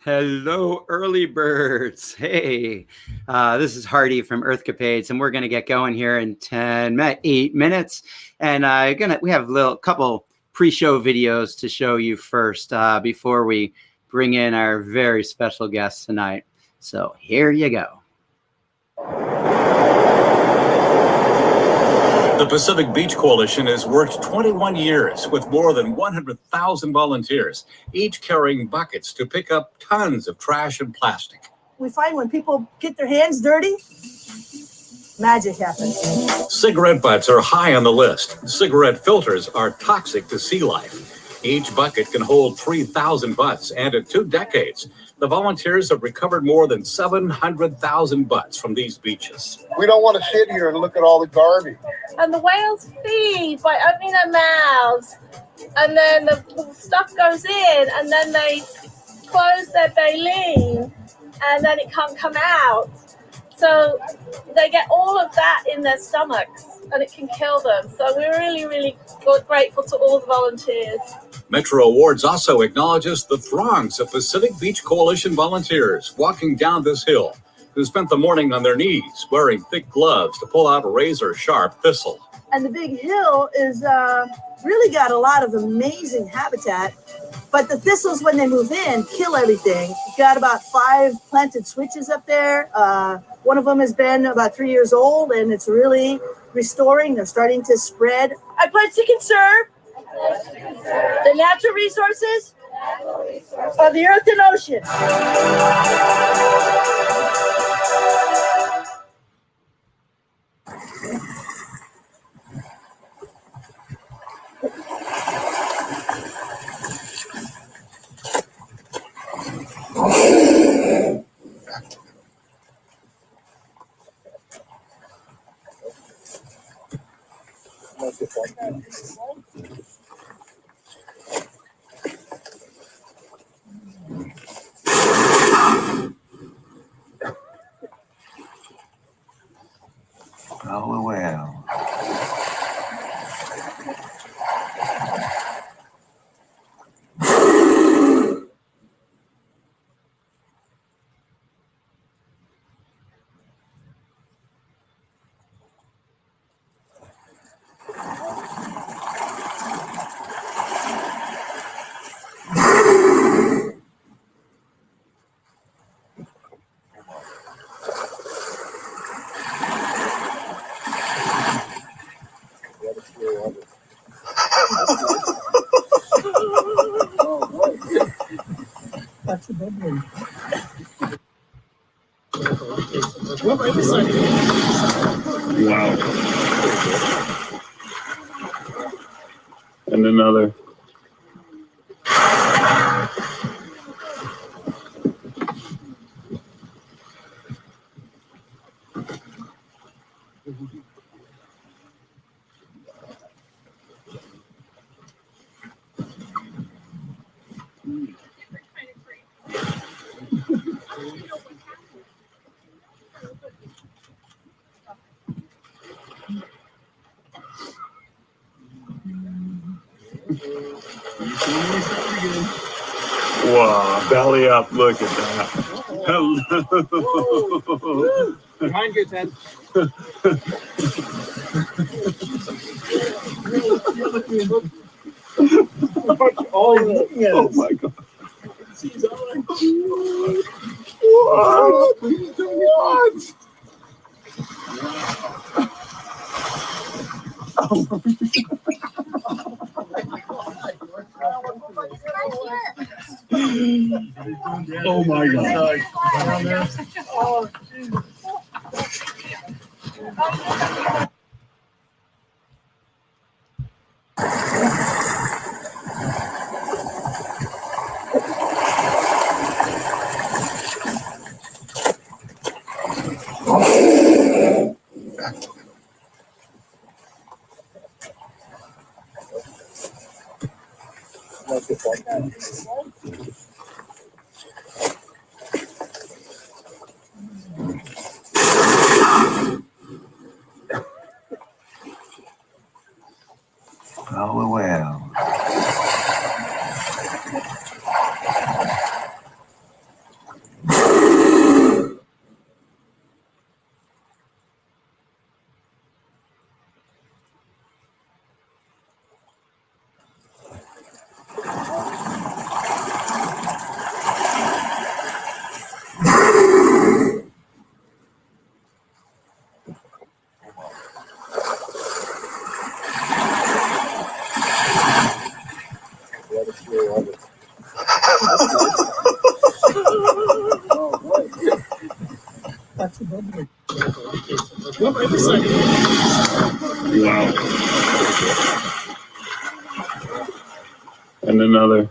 Hello, early birds. Hey, this is Hardy from Earthcapades, and we're going to get going here in 8 minutes. And we have a couple pre-show videos to show you first before we bring in our very special guest tonight. So here you go. The Pacific Beach Coalition has worked 21 years with more than 100,000 volunteers, each carrying buckets to pick up tons of trash and plastic. We find when people get their hands dirty, magic happens. Cigarette butts are high on the list. Cigarette filters are toxic to sea life. Each bucket can hold 3,000 butts, and in 2 decades, the volunteers have recovered more than 700,000 butts from these beaches. We don't want to sit here and look at all the garbage. And the whales feed by opening their mouths, and then the stuff goes in, and then they close their baleen, and then it can't come out. So they get all of that in their stomachs, and it can kill them. So we're really, really grateful to all the volunteers. Metro Awards also acknowledges the throngs of Pacific Beach Coalition volunteers walking down this hill, who spent the morning on their knees wearing thick gloves to pull out a razor-sharp thistle. And the big hill is really got a lot of amazing habitat, but the thistles, when they move in, kill everything. We've got about 5 planted switches up there. One of them has been about 3 years old, and it's really restoring. They're starting to spread. I pledge to conserve the natural resources of the earth and ocean. Oh, well. That's a big one. Wow. And another. Wow, belly up, look at that. Hello. Behind you, Ted. Oh my God. What? Oh my God. Oh, Oh, well. Wow. And another.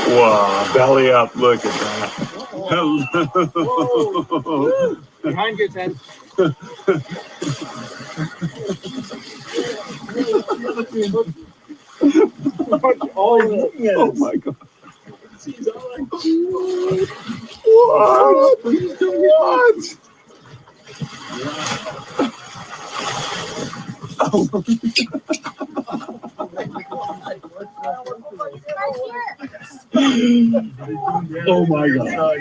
Wow, belly up, look at that. Hello. Behind you, Ted. Oh my God. What? What? Oh my God.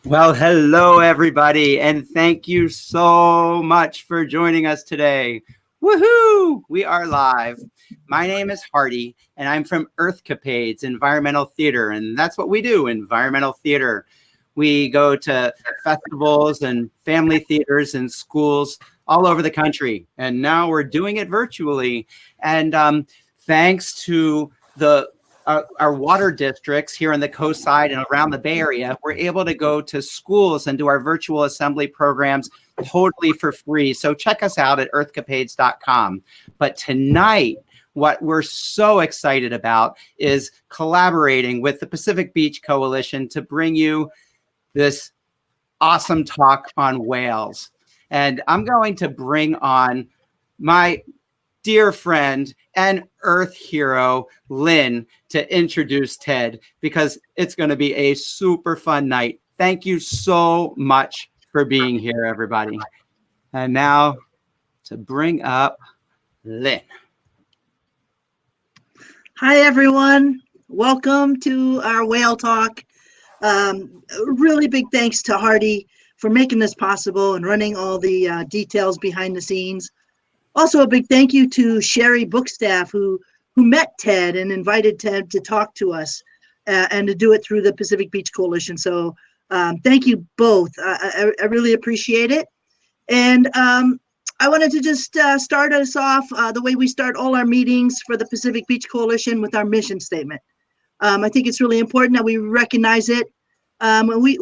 Well, hello, everybody, and thank you so much for joining us today. Woohoo! We are live. My name is Hardy, and I'm from Earthcapades Environmental Theater, and that's what we do, environmental theater. We go to festivals and family theaters and schools all over the country, and now we're doing it virtually. And thanks to our water districts here on the coast side and around the Bay Area, we're able to go to schools and do our virtual assembly programs totally for free. So check us out at earthcapades.com. But tonight, what we're so excited about is collaborating with the Pacific Beach Coalition to bring you this awesome talk on whales. And I'm going to bring on my dear friend and Earth hero, Lynn, to introduce Ted, because it's going to be a super fun night. Thank you so much for being here, everybody. And now to bring up Lynn. Hi, everyone. Welcome to our whale talk. Really big thanks to Hardy for making this possible and running all the details behind the scenes. Also, a big thank you to Sherry Bookstaff, who met Ted and invited Ted to talk to us and to do it through the Pacific Beach Coalition. So thank you both. I really appreciate it. And I wanted to just start us off the way we start all our meetings for the Pacific Beach Coalition with our mission statement. I think it's really important that we recognize it. We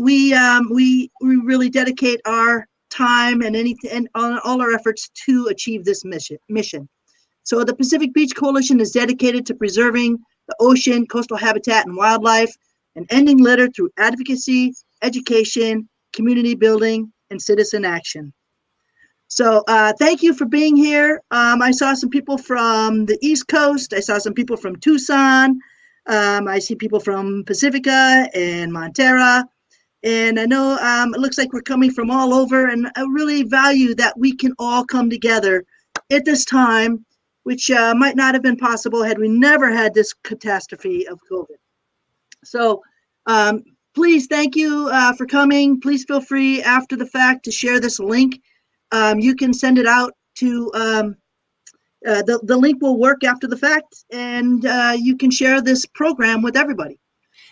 really dedicate our time and all our efforts to achieve this mission. So the Pacific Beach Coalition is dedicated to preserving the ocean, coastal habitat, and wildlife, and ending litter through advocacy, education, community building, and citizen action. So thank you for being here. I saw some people from the East Coast. I saw some people from Tucson. I see people from Pacifica and Montera. And I know it looks like we're coming from all over, and I really value that we can all come together at this time, which might not have been possible had we never had this catastrophe of COVID. So please, thank you for coming. Please feel free after the fact to share this link. You can send it out to the link will work after the fact, and you can share this program with everybody.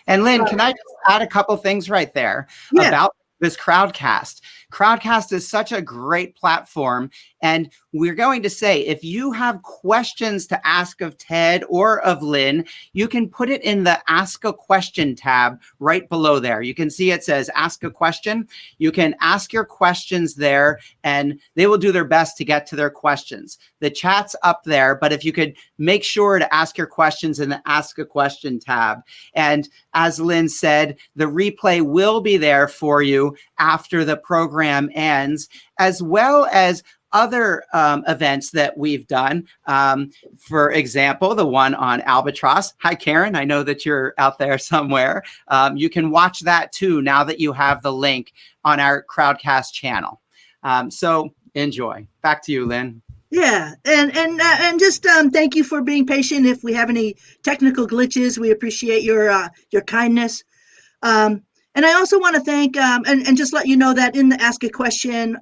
And Lynn, can I just add a couple things right there about this Crowdcast? Crowdcast is such a great platform, and we're going to say, if you have questions to ask of Ted or of Lynn, you can put it in the Ask a Question tab right below there. You can see it says Ask a Question. You can ask your questions there, and they will do their best to get to their questions. The chat's up there, but if you could make sure to ask your questions in the Ask a Question tab. And as Lynn said, the replay will be there for you after the program ends, as well as other events that we've done. For example, the one on albatross. Hi, Karen. I know that you're out there somewhere. You can watch that too now that you have the link on our Crowdcast channel. So enjoy. Back to you, Lynn. Yeah, and just thank you for being patient. If we have any technical glitches, we appreciate your kindness. And I also want to thank and just let you know that in the Ask a Question,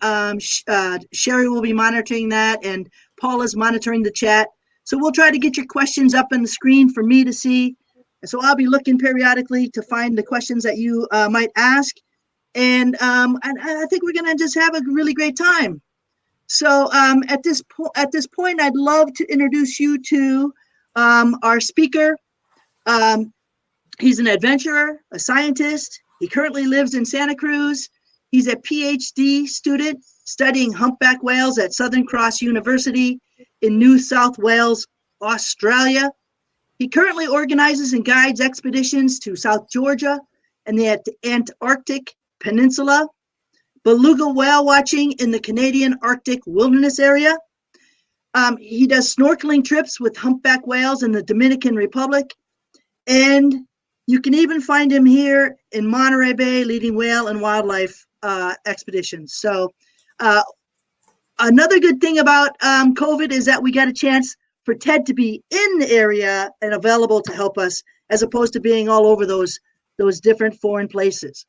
Sherry will be monitoring that, and Paul is monitoring the chat. So we'll try to get your questions up on the screen for me to see. So I'll be looking periodically to find the questions that you might ask, and I think we're gonna just have a really great time. So at this point, I'd love to introduce you to our speaker. He's an adventurer, a scientist. He currently lives in Santa Cruz. He's a PhD student studying humpback whales at Southern Cross University in New South Wales, Australia. He currently organizes and guides expeditions to South Georgia and the Antarctic Peninsula, beluga whale watching in the Canadian Arctic wilderness area. He does snorkeling trips with humpback whales in the Dominican Republic, and you can even find him here in Monterey Bay leading whale and wildlife expeditions. So another good thing about COVID is that we got a chance for Ted to be in the area and available to help us, as opposed to being all over those different foreign places.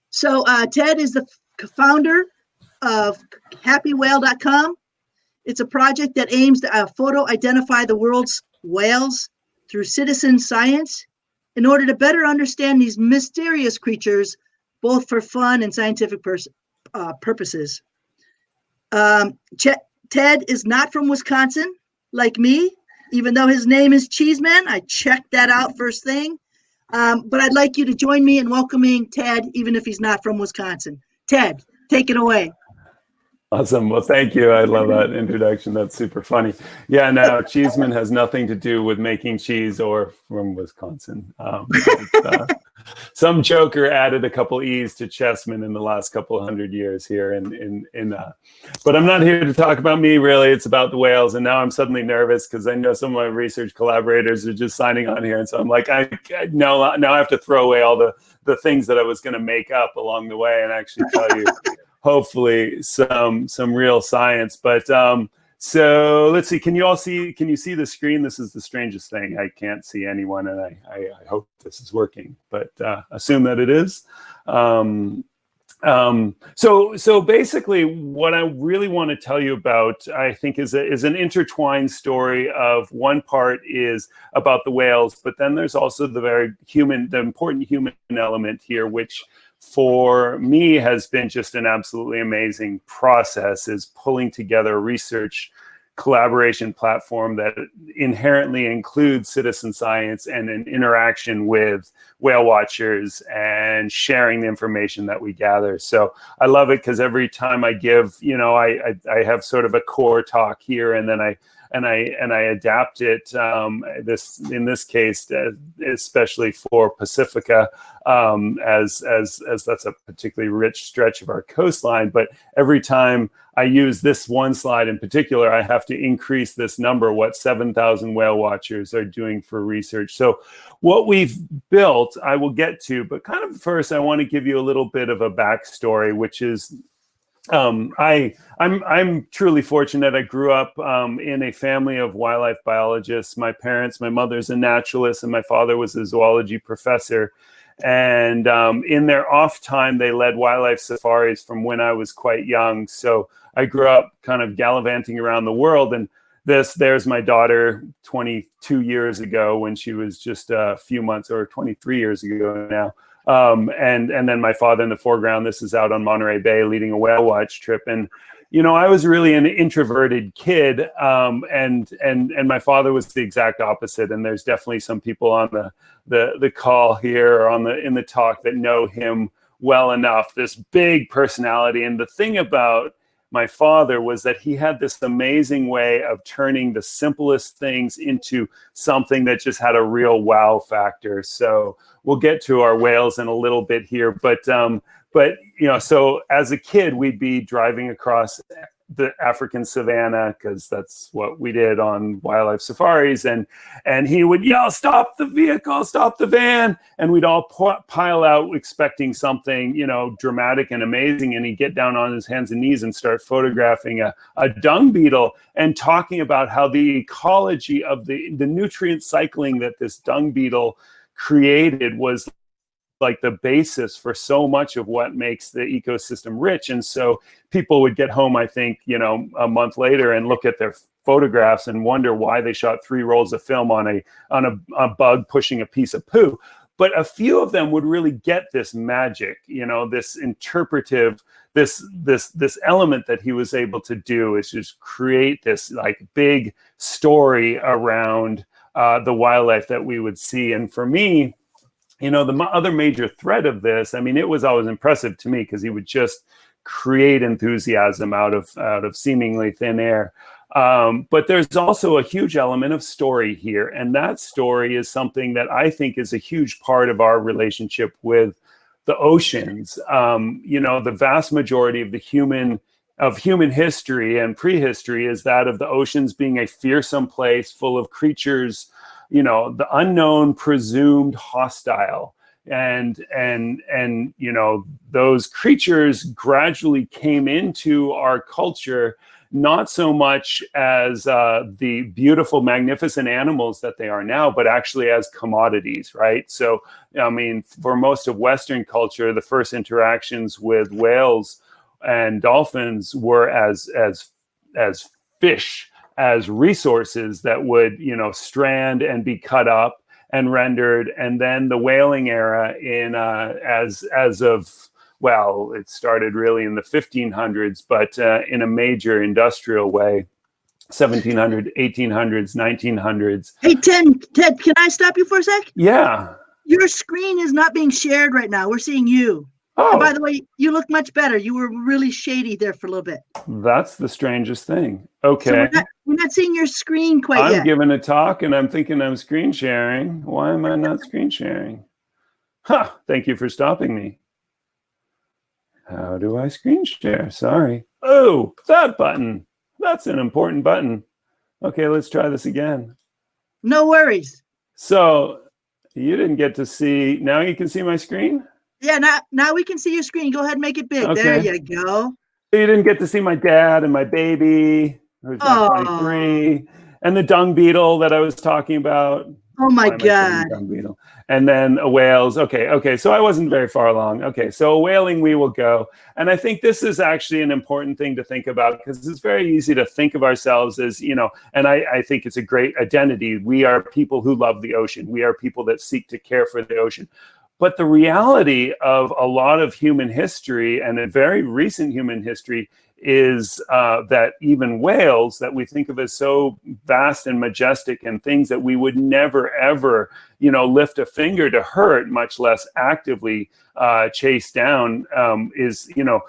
So Ted is the founder of happywhale.com. It's a project that aims to photo identify the world's whales through citizen science in order to better understand these mysterious creatures, both for fun and scientific purposes. Ted is not from Wisconsin, like me, even though his name is Cheeseman. I checked that out first thing. But I'd like you to join me in welcoming Ted, even if he's not from Wisconsin. Ted, take it away. Awesome. Well, thank you. I love that introduction. That's super funny. Yeah, no, Cheeseman has nothing to do with making cheese or from Wisconsin. Some joker added a couple E's to Chessman in the last couple 100 years here. But I'm not here to talk about me, really. It's about the whales. And now I'm suddenly nervous because I know some of my research collaborators are just signing on here. And so I'm like, now I have to throw away all the things that I was going to make up along the way and actually tell you hopefully some real science. But so let's see, can you see the screen? This is the strangest thing. I can't see anyone, and I hope this is working, but assume that it is. So basically what I really want to tell you about, I think, is an intertwined story of one part is about the whales, but then there's also the important human element here, which for me has been just an absolutely amazing process, is pulling together a research collaboration platform that inherently includes citizen science and an interaction with whale watchers and sharing the information that we gather. So I love it because every time I give, I have sort of a core talk here, and then I adapt it. In this case, especially for Pacifica, as that's a particularly rich stretch of our coastline. But every time I use this one slide in particular, I have to increase this number, what 7,000 whale watchers are doing for research. So what we've built, I will get to, but kind of first, I want to give you a little bit of a backstory, which is I'm truly fortunate. I grew up in a family of wildlife biologists. My mother's a naturalist, and my father was a zoology professor. And in their off time, they led wildlife safaris from when I was quite young. So I grew up kind of gallivanting around the world. And there's my daughter 22 years ago when she was just a few months, or 23 years ago now. And then my father in the foreground. This is out on Monterey Bay leading a whale watch trip. And, you know, I was really an introverted kid, and my father was the exact opposite. And there's definitely some people on the call here or in the talk that know him well enough. This big personality. And the thing about my father was that he had this amazing way of turning the simplest things into something that just had a real wow factor. So we'll get to our whales in a little bit here, but you know, so as a kid, we'd be driving across the African savannah, because that's what we did on wildlife safaris, and he would yell, "Stop the vehicle, stop the van," and we'd all pile out expecting something, you know, dramatic and amazing, and he'd get down on his hands and knees and start photographing a dung beetle and talking about how the ecology of the nutrient cycling that this dung beetle created was like the basis for so much of what makes the ecosystem rich. And so people would get home, I think, you know, a month later and look at their photographs and wonder why they shot 3 rolls of film on a bug pushing a piece of poo. But a few of them would really get this magic, you know, this interpretive, this element that he was able to do is just create this like big story around the wildlife that we would see. And for me, you know, the other major thread of this, I mean, it was always impressive to me because he would just create enthusiasm out of seemingly thin air. But there's also a huge element of story here. And that story is something that I think is a huge part of our relationship with the oceans. You know, the vast majority of human history and prehistory is that of the oceans being a fearsome place full of creatures, you know, the unknown, presumed hostile. And you know, those creatures gradually came into our culture, not so much as the beautiful, magnificent animals that they are now, but actually as commodities, right? So, I mean, for most of Western culture, the first interactions with whales and dolphins were as fish, as resources that would, you know, strand and be cut up and rendered. And then the whaling era as of, well, it started really in the 1500s, but in a major industrial way, 1700s, 1800s, 1900s. Hey, Ted, can I stop you for a sec? Yeah. Your screen is not being shared right now. We're seeing you. Oh. And by the way, you look much better. You were really shady there for a little bit. That's the strangest thing. Okay. So we're not seeing your screen quite yet. I'm giving a talk and I'm thinking I'm screen sharing. Why am I not screen sharing? Huh. Thank you for stopping me. How do I screen share? Sorry. Oh, that button. That's an important button. Okay, let's try this again. No worries. So you didn't get to see. Now you can see my screen? Yeah, now we can see your screen. Go ahead and make it big. Okay. There you go. You didn't get to see my dad and my baby, who's now 23, and the dung beetle that I was talking about. Oh my God. Dung beetle. And then whales. Okay. So I wasn't very far along. Okay, so whaling we will go. And I think this is actually an important thing to think about because it's very easy to think of ourselves as, you know, and I think it's a great identity. We are people who love the ocean. We are people that seek to care for the ocean. But the reality of a lot of human history and a very recent human history is that even whales that we think of as so vast and majestic and things that we would never, ever, you know, lift a finger to hurt, much less actively chase down, is, you know,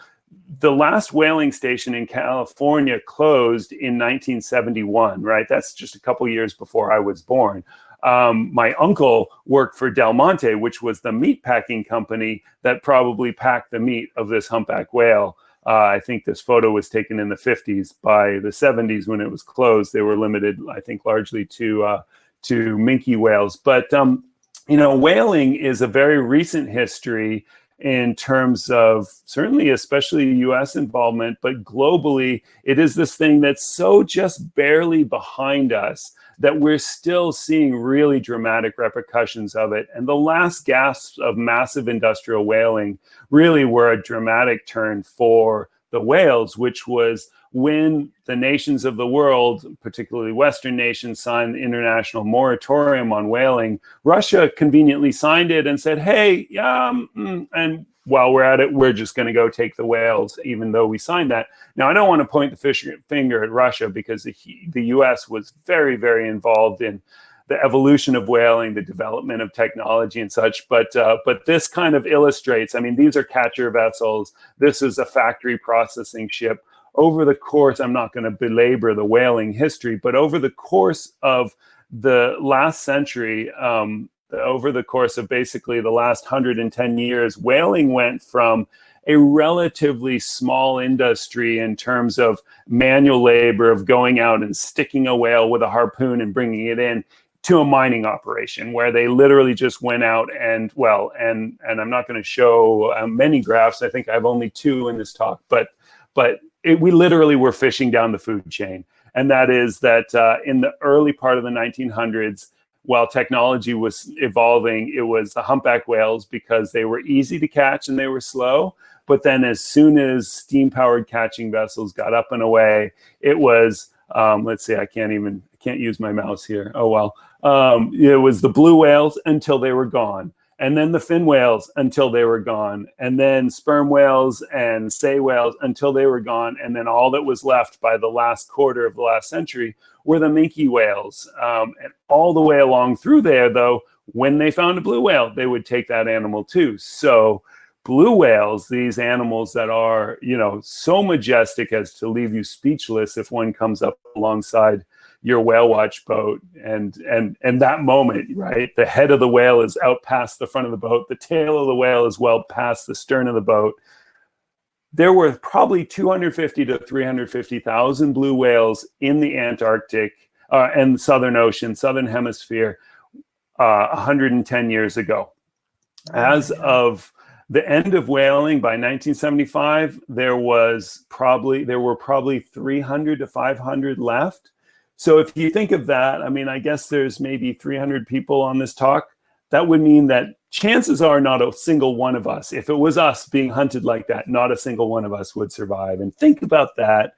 the last whaling station in California closed in 1971, right? That's just a couple years before I was born. My uncle worked for Del Monte, which was the meat packing company that probably packed the meat of this humpback whale. I think this photo was taken in the 50s. By the 70s, when it was closed, they were limited, I think, largely to minke whales. But, you know, whaling is a very recent history. in terms of certainly, especially US involvement, but globally, it is this thing that's so just barely behind us that we're still seeing really dramatic repercussions of it. And the last gasps of massive industrial whaling really were a dramatic turn for the whales, which was when the nations of the world, particularly Western nations, signed the international moratorium on whaling. Russia conveniently signed it and said, hey, and while we're at it, we're just going to go take the whales, even though we signed that. Now, I don't want to point the finger at Russia, because the US was very, very involved in the evolution of whaling, the development of technology and such. But this kind of illustrates, I mean, these are catcher vessels. This is a factory processing ship. Over the course, I'm not going to belabor the whaling history, but over the course of the last century, over the course of basically the last 110 years, whaling went from a relatively small industry in terms of manual labor, of going out and sticking a whale with a harpoon and bringing it in, to a mining operation where they literally just went out and I'm not going to show many graphs. I think I have only 2 in this talk, but we literally were fishing down the food chain. And that is that in the early part of the 1900s, while technology was evolving, it was the humpback whales, because they were easy to catch and they were slow. But then as soon as steam-powered catching vessels got up and away, it was, let's see, I can't use my mouse here. Oh, well. It was the blue whales until they were gone. And then the fin whales until they were gone. And then sperm whales and sei whales until they were gone. And then all that was left by the last quarter of the last century were the minke whales. And all the way along through there, though, when they found a blue whale, they would take that animal too. So blue whales, these animals that are, so majestic as to leave you speechless if one comes up alongside your whale watch boat, and that moment, right? The head of the whale is out past the front of the boat. The tail of the whale is well past the stern of the boat. There were probably 250 to 350,000 blue whales in the Antarctic and Southern Ocean, Southern Hemisphere, 110 years ago. As of the end of whaling by 1975, there were probably 300 to 500 left. So if you think of that, I mean, I guess there's maybe 300 people on this talk. That would mean that chances are not a single one of us, if it was us being hunted like that, not a single one of us would survive. And think about that.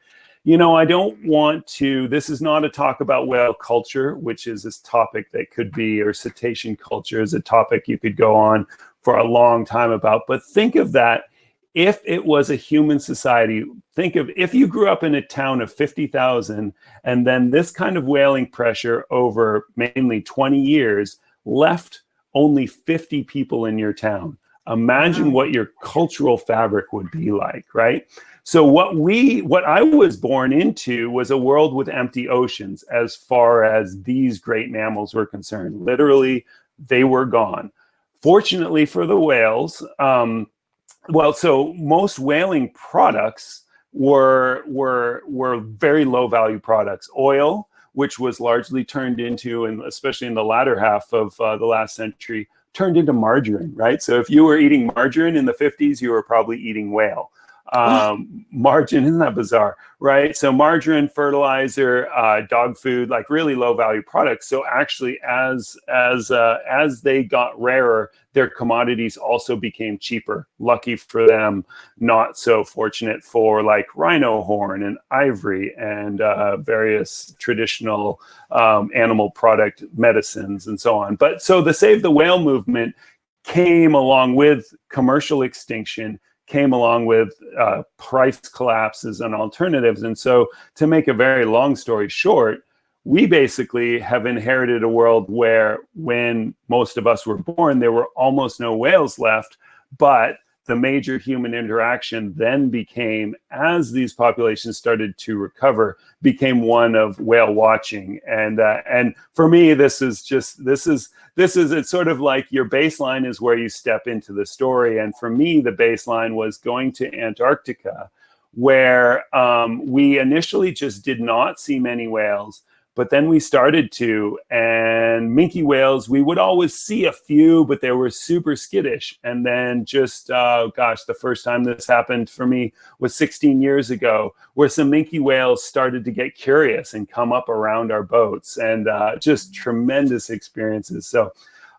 I don't want to, this is not a talk about whale culture, which is this topic that could be, or cetacean culture is a topic you could go on for a long time about. But think of that. If it was a human society, think of if you grew up in a town of 50,000 and then this kind of whaling pressure over mainly 20 years left only 50 people in your town. Imagine what your cultural fabric would be like, right? So what I was born into was a world with empty oceans as far as these great mammals were concerned. Literally, they were gone. Fortunately for the whales, so most whaling products were very low value products. Oil, which was largely turned into, and especially in the latter half of the last century, turned into margarine, right? So if you were eating margarine in the 50s, you were probably eating whale. Margarine, isn't that bizarre, right? So margarine, fertilizer, dog food, like really low value products. So actually, as they got rarer, their commodities also became cheaper. Lucky for them, not so fortunate for like rhino horn and ivory and various traditional animal product medicines and so on. But so the Save the Whale movement came along with commercial extinction, came along with price collapses and alternatives. And so to make a very long story short, we basically have inherited a world where when most of us were born, there were almost no whales left, but the major human interaction then became, as these populations started to recover, became one of whale watching. And for me, it's sort of like your baseline is where you step into the story. And for me, the baseline was going to Antarctica, where we initially just did not see many whales. But then we started to, and minke whales, we would always see a few, but they were super skittish. And then just, the first time this happened for me was 16 years ago, where some minke whales started to get curious and come up around our boats, and just tremendous experiences. So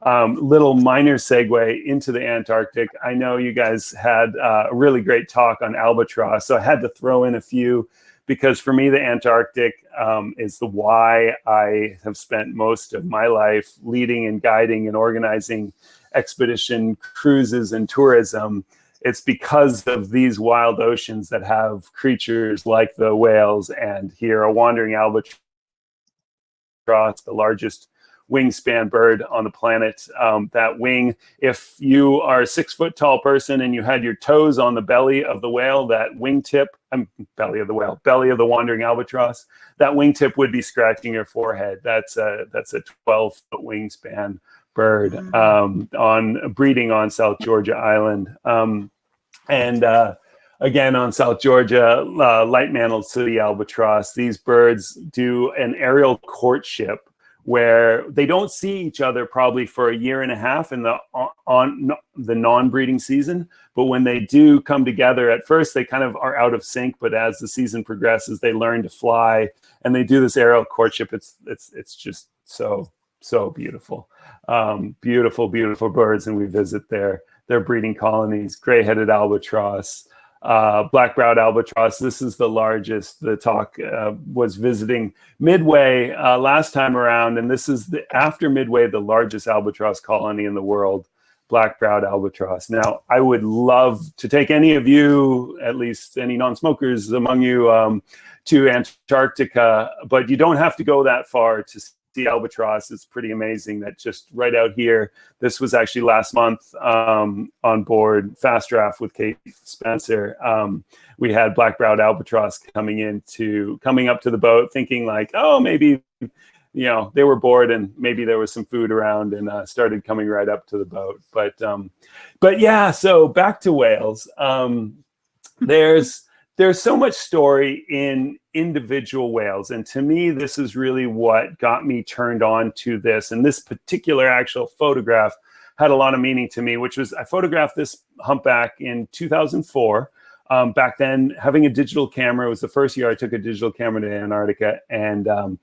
little minor segue into the Antarctic. I know you guys had a really great talk on albatross, so I had to throw in a few, because for me, the Antarctic is the why I have spent most of my life leading and guiding and organizing expedition cruises and tourism. It's because of these wild oceans that have creatures like the whales, and here a wandering albatross, the largest wingspan bird on the planet. That wing, if you are a 6 foot tall person and you had your toes on the belly of the whale, that wingtip, belly of the wandering albatross, that wingtip would be scratching your forehead. That's a 12 foot wingspan bird on breeding on South Georgia Island. Again, on South Georgia, light-mantled sooty albatross, these birds do an aerial courtship where they don't see each other probably for a year and a half in the non-breeding season. But when they do come together, at first they kind of are out of sync, but as the season progresses, they learn to fly, and they do this aerial courtship. It's just so beautiful. Beautiful birds, and we visit their breeding colonies. Gray-headed albatross, black-browed albatross. This is the largest. The talk was visiting Midway last time around, and this is after Midway, the largest albatross colony in the world, black-browed albatross. Now, I would love to take any of you, at least any non-smokers among you, to Antarctica, but you don't have to go that far to see albatross. It's pretty amazing that just right out here, this was actually last month on board Fast Draft with Kate Spencer. We had black-browed albatross coming up to the boat, thinking like, oh, maybe, they were bored and maybe there was some food around, and started coming right up to the boat. But yeah, so back to whales. There's so much story in individual whales. And to me, this is really what got me turned on to this. And this particular actual photograph had a lot of meaning to me, which was I photographed this humpback in 2004. Back then, having a digital camera, it was the first year I took a digital camera to Antarctica. And I'm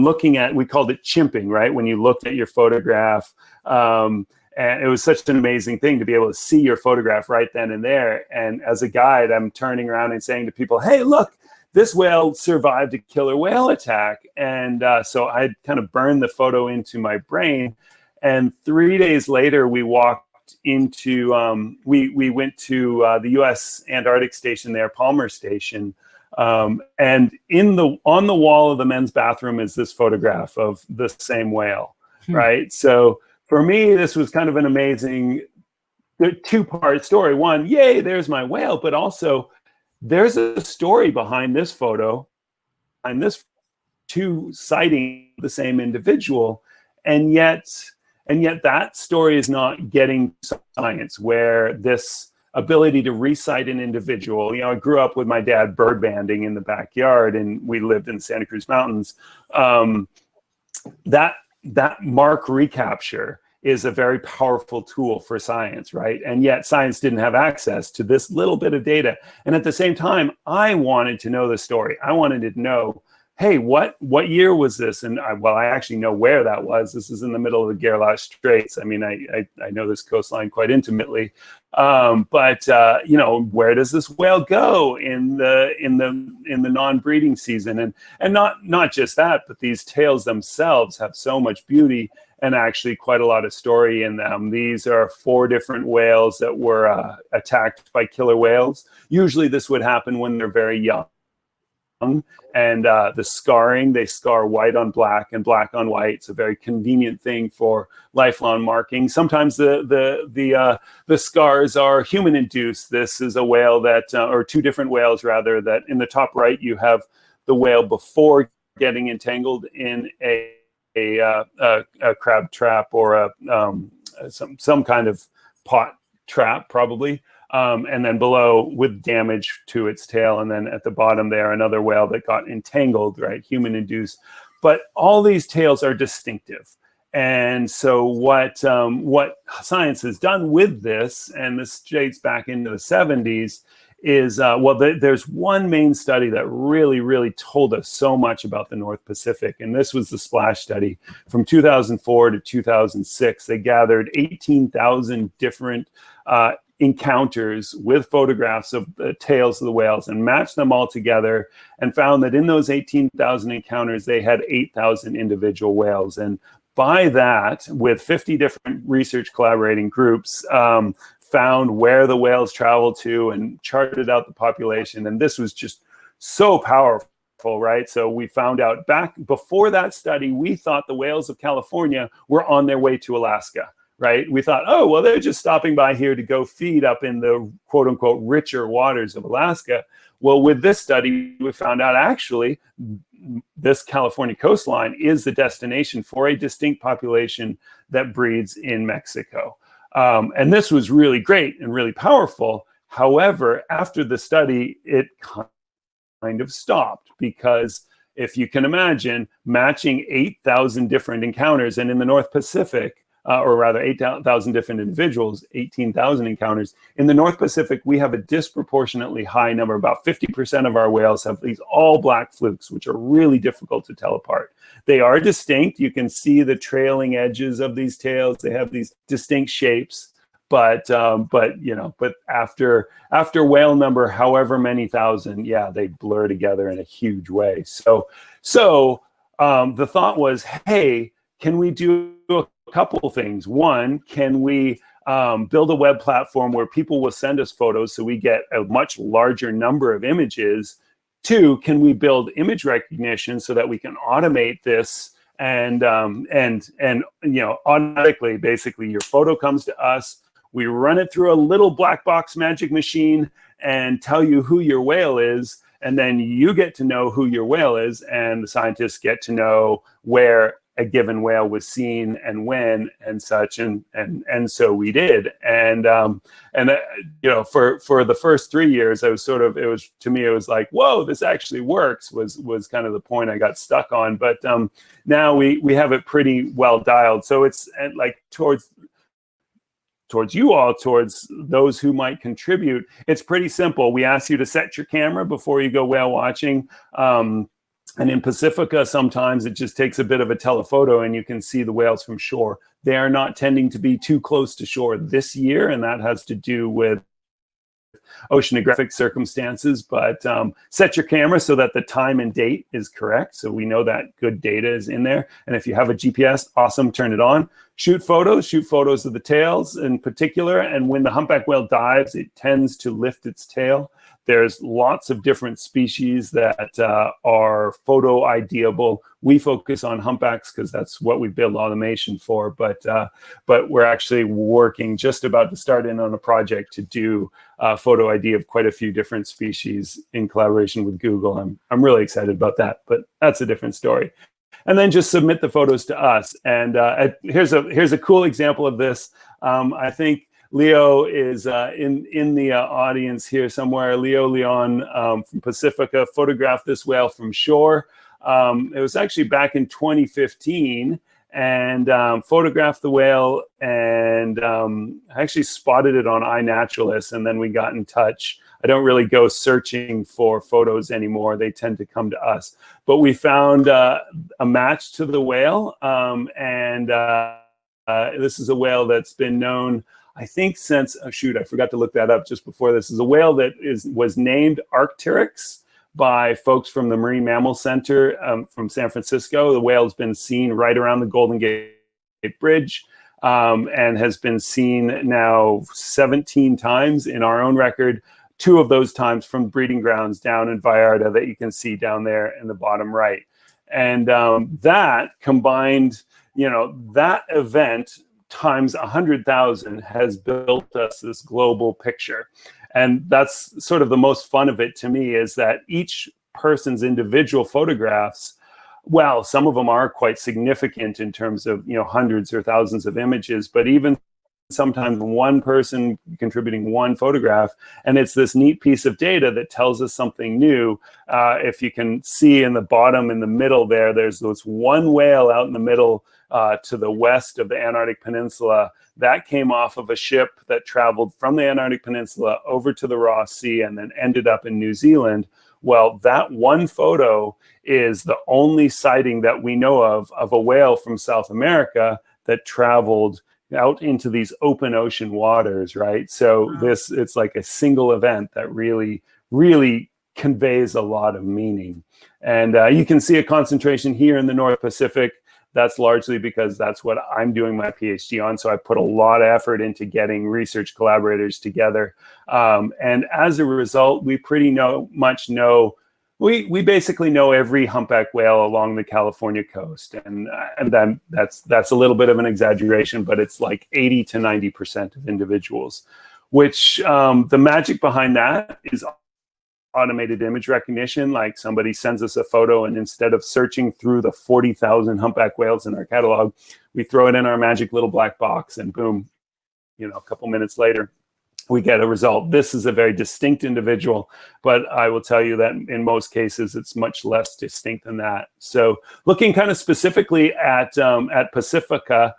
looking at, we called it chimping, right? When you looked at your photograph, and it was such an amazing thing to be able to see your photograph right then and there. And as a guide, I'm turning around and saying to people, hey, look, this whale survived a killer whale attack. And so I kind of burned the photo into my brain. And 3 days later, we walked into, we went to the U.S. Antarctic station there, Palmer Station. And on the wall of the men's bathroom is this photograph of the same whale, right? So for me, this was kind of an amazing two-part story. One, yay, there's my whale, but also there's a story behind this photo, and this two sighting the same individual, and yet that story is not getting science, where this ability to recite an individual. I grew up with my dad bird banding in the backyard, and we lived in the Santa Cruz Mountains. That mark recapture is a very powerful tool for science, right? And yet science didn't have access to this little bit of data. And at the same time, I wanted to know the story. I wanted to know, hey, what year was this? And I actually know where that was. This is in the middle of the Gerlache Straits. I mean, I know this coastline quite intimately. But where does this whale go in the non-breeding season? And not just that, but these tails themselves have so much beauty and actually quite a lot of story in them. These are 4 different whales that were attacked by killer whales. Usually this would happen when they're very young. And the scarring, they scar white on black and black on white. It's a very convenient thing for lifelong marking. Sometimes the scars are human induced. This is a whale that, or 2 different whales rather, that in the top right you have the whale before getting entangled in a crab trap or some kind of pot trap probably. And then below with damage to its tail. And then at the bottom there, another whale that got entangled, right? Human induced. But all these tails are distinctive. And so what science has done with this, and this dates back into the 70s, is, there's one main study that really told us so much about the North Pacific. And this was the SPLASH study from 2004 to 2006. They gathered 18,000 different encounters with photographs of the tails of the whales and matched them all together and found that in those 18,000 encounters, they had 8,000 individual whales. And by that, with 50 different research collaborating groups, found where the whales traveled to and charted out the population. And this was just so powerful, right? So we found out back before that study, we thought the whales of California were on their way to Alaska, right? We thought, oh, well, they're just stopping by here to go feed up in the quote unquote richer waters of Alaska. Well, with this study, we found out actually this California coastline is the destination for a distinct population that breeds in Mexico. And this was really great and really powerful. However, after the study, it kind of stopped because if you can imagine matching 8,000 different encounters, and in the North Pacific, or rather 8,000 different individuals, 18,000 encounters. In the North Pacific, we have a disproportionately high number. About 50% of our whales have these all black flukes, which are really difficult to tell apart. They are distinct. You can see the trailing edges of these tails. They have these distinct shapes. But after whale number, however many thousand, yeah, they blur together in a huge way. So the thought was, hey, can we do a couple of things? One, can we build a web platform where people will send us photos so we get a much larger number of images? Two, can we build image recognition so that we can automate this and automatically, basically, your photo comes to us. We run it through a little black box magic machine and tell you who your whale is. And then you get to know who your whale is, and the scientists get to know where a given whale was seen and when and such, and so we did. And for the first 3 years, it was like, whoa, this actually works, was kind of the point I got stuck on. But now we have it pretty well dialed. So it's like towards you all, towards those who might contribute, it's pretty simple. We ask you to set your camera before you go whale watching. And in Pacifica, sometimes it just takes a bit of a telephoto and you can see the whales from shore. They are not tending to be too close to shore this year, and that has to do with oceanographic circumstances. But set your camera so that the time and date is correct, so we know that good data is in there. And if you have a GPS, awesome, turn it on. Shoot photos of the tails in particular. And when the humpback whale dives, it tends to lift its tail. There's lots of different species that are photo IDable. We focus on humpbacks because that's what we build automation for. But we're actually working, just about to start in on a project to do photo ID of quite a few different species in collaboration with Google. I'm really excited about that, but that's a different story. And then just submit the photos to us. And here's a cool example of this. I think Leo is in the audience here somewhere. Leo Leon from Pacifica photographed this whale from shore. It was actually back in 2015, and photographed the whale, and actually spotted it on iNaturalist, and then we got in touch. I don't really go searching for photos anymore. They tend to come to us. But we found a match to the whale, and this is a whale that's been known, I think, since, I forgot to look that up just before this. Is a whale that was named Arcturus by folks from the Marine Mammal Center from San Francisco. The whale has been seen right around the Golden Gate Bridge, and has been seen now 17 times in our own record. 2 of those times from breeding grounds down in Vallarta that you can see down there in the bottom right. And that combined, that event times 100,000 has built us this global picture. And that's sort of the most fun of it to me, is that each person's individual photographs, well, some of them are quite significant in terms of, hundreds or thousands of images, but even sometimes one person contributing one photograph, and it's this neat piece of data that tells us something new. If you can see in the bottom, in the middle there, there's this one whale out in the middle to the west of the Antarctic Peninsula that came off of a ship that traveled from the Antarctic Peninsula over to the Ross Sea and then ended up in New Zealand. Well, that one photo is the only sighting that we know of a whale from South America that traveled out into these open ocean waters, right? So it's like a single event that really, really conveys a lot of meaning. And you can see a concentration here in the North Pacific. That's largely because that's what I'm doing my PhD on. So I put a lot of effort into getting research collaborators together. And as a result, we pretty much know, we basically know every humpback whale along the California coast. And then that's a little bit of an exaggeration, but it's like 80 to 90% of individuals, which the magic behind that is automated image recognition. Like somebody sends us a photo, and instead of searching through the 40,000 humpback whales in our catalog, we throw it in our magic little black box, and boom, a couple minutes later, we get a result. This is a very distinct individual, but I will tell you that in most cases, it's much less distinct than that. So looking kind of specifically at Pacifica,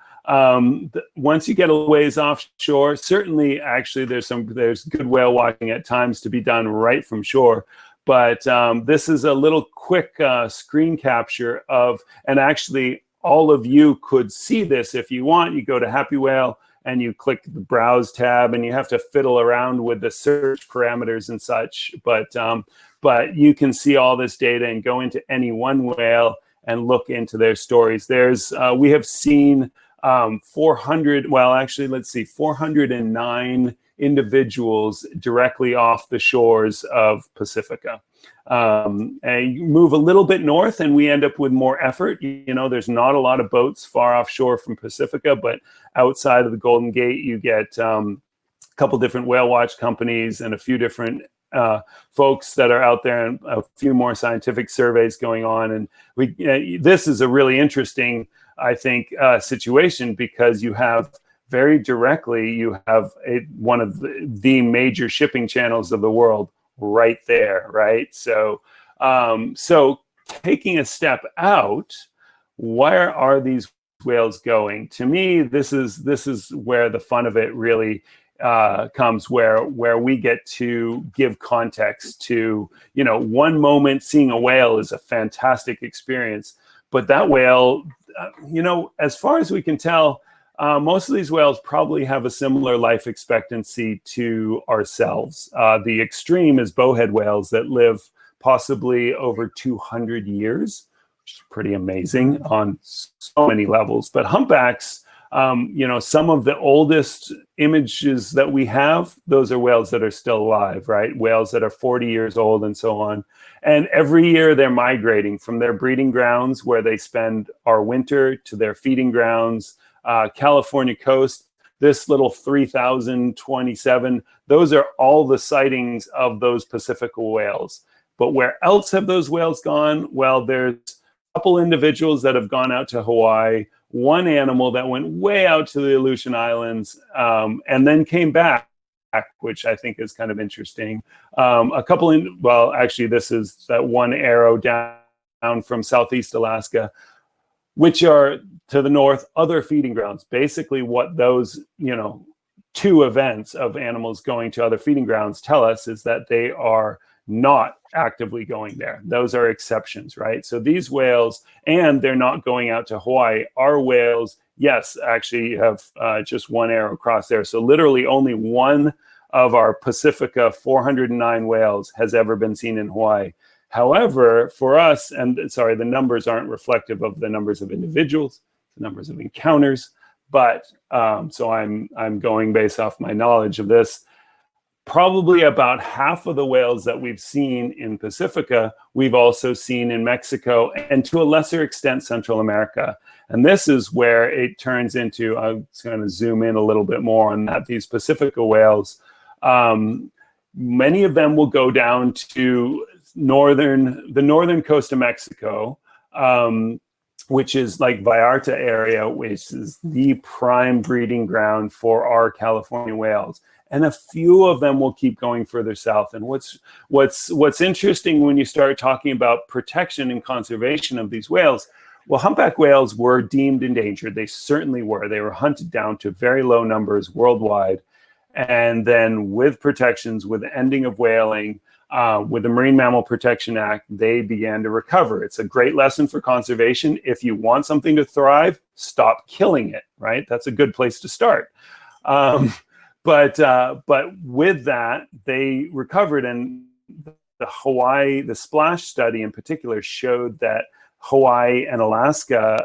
once you get a ways offshore, certainly actually there's good whale watching at times to be done right from shore. But this is a little quick screen capture of, and actually all of you could see this if you want. You go to Happy Whale and you click the browse tab, and you have to fiddle around with the search parameters and such. But you can see all this data and go into any one whale and look into their stories. We have seen 409 individuals directly off the shores of Pacifica. And you move a little bit north and we end up with more effort. There's not a lot of boats far offshore from Pacifica, but outside of the Golden Gate, you get a couple different whale watch companies and a few different folks that are out there, and a few more scientific surveys going on. And this is a really interesting, I think, situation, because you have very directly, one of the major shipping channels of the world right there, right? So taking a step out, where are these whales going? To me, this is where the fun of it really comes, where we get to give context to, one moment seeing a whale is a fantastic experience, but that whale, as far as we can tell, most of these whales probably have a similar life expectancy to ourselves. The extreme is bowhead whales that live possibly over 200 years, which is pretty amazing on so many levels. But humpbacks, some of the oldest images that we have, those are whales that are still alive, right? Whales that are 40 years old and so on. And every year they're migrating from their breeding grounds, where they spend our winter, to their feeding grounds. California coast, this little 3,027, those are all the sightings of those Pacifica whales. But where else have those whales gone? Well, there's a couple individuals that have gone out to Hawaii, one animal that went way out to the Aleutian Islands, and then came back, which I think is kind of interesting. This is that one arrow down from Southeast Alaska, which are to the north, other feeding grounds. Basically what those, two events of animals going to other feeding grounds tell us is that they are not actively going there. Those are exceptions, right? So these whales, and they're not going out to Hawaii. Our whales, yes, actually have just one arrow across there. So literally only one of our Pacifica 409 whales has ever been seen in Hawaii. However, for us, the numbers aren't reflective of the numbers of individuals, the numbers of encounters, but so I'm going based off my knowledge of this. Probably about half of the whales that we've seen in Pacifica, we've also seen in Mexico, and to a lesser extent, Central America. And this is where it turns into, I'm going to zoom in a little bit more on that, these Pacifica whales, many of them will go down to the northern coast of Mexico, which is like Vallarta area, which is the prime breeding ground for our California whales. And a few of them will keep going further south. And what's interesting when you start talking about protection and conservation of these whales, well, humpback whales were deemed endangered. They certainly were. They were hunted down to very low numbers worldwide. And then with protections, with the ending of whaling, with the Marine Mammal Protection Act, they began to recover. It's a great lesson for conservation. If you want something to thrive, stop killing it, right? That's a good place to start. But with that, they recovered, and the Splash study in particular showed that Hawaii and Alaska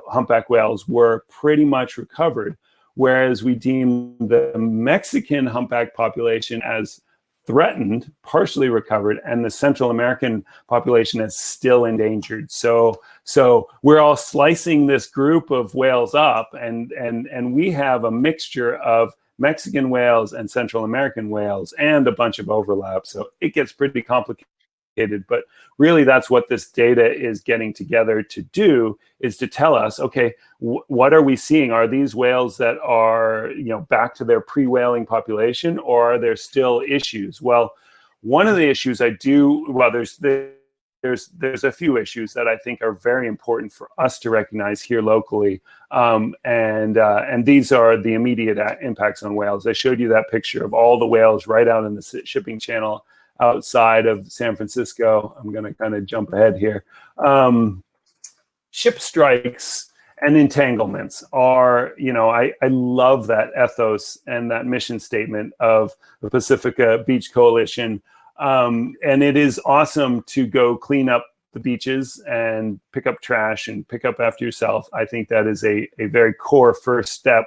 humpback whales were pretty much recovered, whereas we deem the Mexican humpback population as threatened, partially recovered, and the Central American population is still endangered. So we're all slicing this group of whales up, and we have a mixture of Mexican whales and Central American whales and a bunch of overlap. So it gets pretty complicated, but really that's what this data is getting together to do, is to tell us, okay, what are we seeing? Are these whales that are, back to their pre-whaling population, or are there still issues? Well, one of the issues there's a few issues that I think are very important for us to recognize here locally. And these are the immediate impacts on whales. I showed you that picture of all the whales right out in the shipping channel outside of San Francisco. I'm going to kind of jump ahead here. Ship strikes and entanglements are, I love that ethos and that mission statement of the Pacifica Beach Coalition. And it is awesome to go clean up the beaches and pick up trash and pick up after yourself. I think that is a very core first step.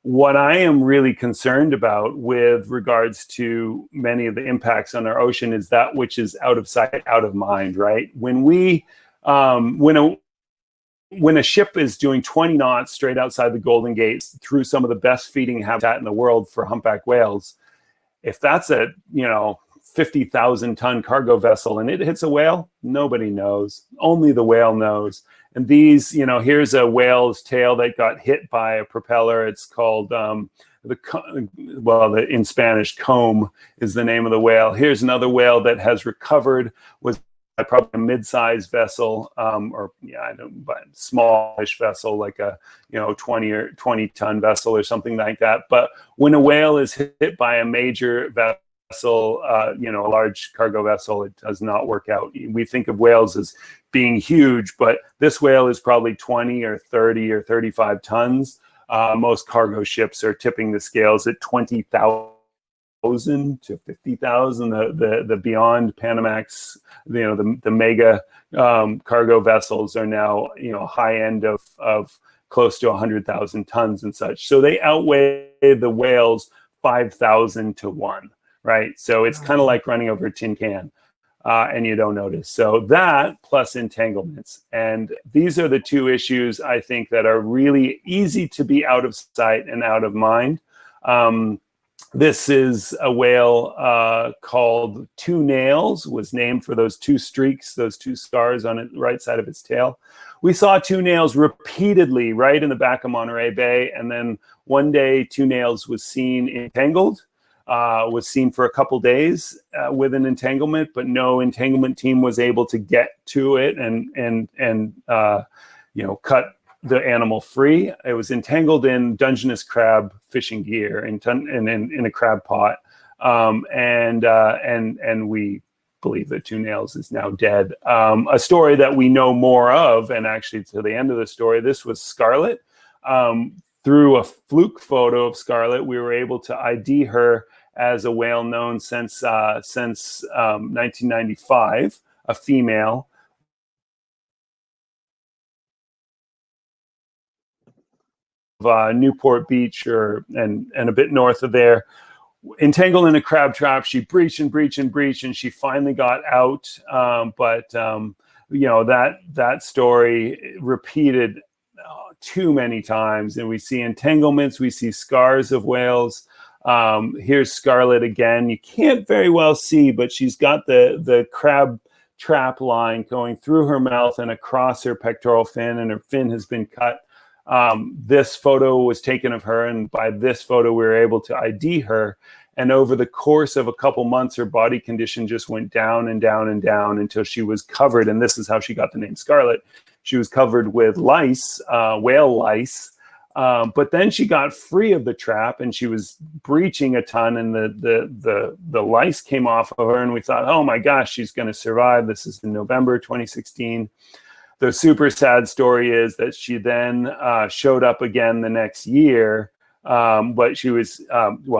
What I am really concerned about with regards to many of the impacts on our ocean is that which is out of sight, out of mind, right? When a ship is doing 20 knots straight outside the Golden Gate through some of the best feeding habitat in the world for humpback whales, if that's a, 50,000 ton cargo vessel and it hits a whale, nobody knows. Only the whale knows. And these, here's a whale's tail that got hit by a propeller. It's called, in Spanish, comb is the name of the whale. Here's another whale that has recovered, was probably a mid-sized vessel, smallish vessel, like a 20 ton vessel or something like that. But when a whale is hit by a major vessel, a large cargo vessel, it does not work out. We think of whales as being huge, but this whale is probably 20 or 30 or 35 tons. Most cargo ships are tipping the scales at 20,000 to 50,000. The beyond Panamax, the mega cargo vessels are now high end of close to 100,000 tons and such. So they outweigh the whales 5,000 to 1. Right. So it's kind of like running over a tin can and you don't notice. So that plus entanglements. And these are the two issues I think that are really easy to be out of sight and out of mind. This is a whale called Two Nails, was named for those two streaks, those two scars on the right side of its tail. We saw Two Nails repeatedly right in the back of Monterey Bay. And then one day, Two Nails was seen entangled. Was seen for a couple days with an entanglement, but no entanglement team was able to get to it and cut the animal free. It was entangled in Dungeness crab fishing gear in a crab pot, and we believe that Two Nails is now dead. A story that we know more of, and actually to the end of the story, this was Scarlet. Through a fluke photo of Scarlet, we were able to ID her as a whale known since 1995, a female. Newport Beach and a bit north of there, entangled in a crab trap. She breached, and she finally got out. But that story repeated too many times, and we see entanglements, we see scars of whales. Here's Scarlet again. You can't very well see, but she's got the crab trap line going through her mouth and across her pectoral fin, and her fin has been cut. This photo was taken of her, and by this photo we were able to ID her. And over the course of a couple months, her body condition just went down and down and down until she was covered, and this is how she got the name Scarlet. She was covered with lice, whale lice, but then she got free of the trap, and she was breaching a ton, and the lice came off of her, and we thought, oh my gosh, she's going to survive. This is in November 2016. The super sad story is that she then showed up again the next year, but she was,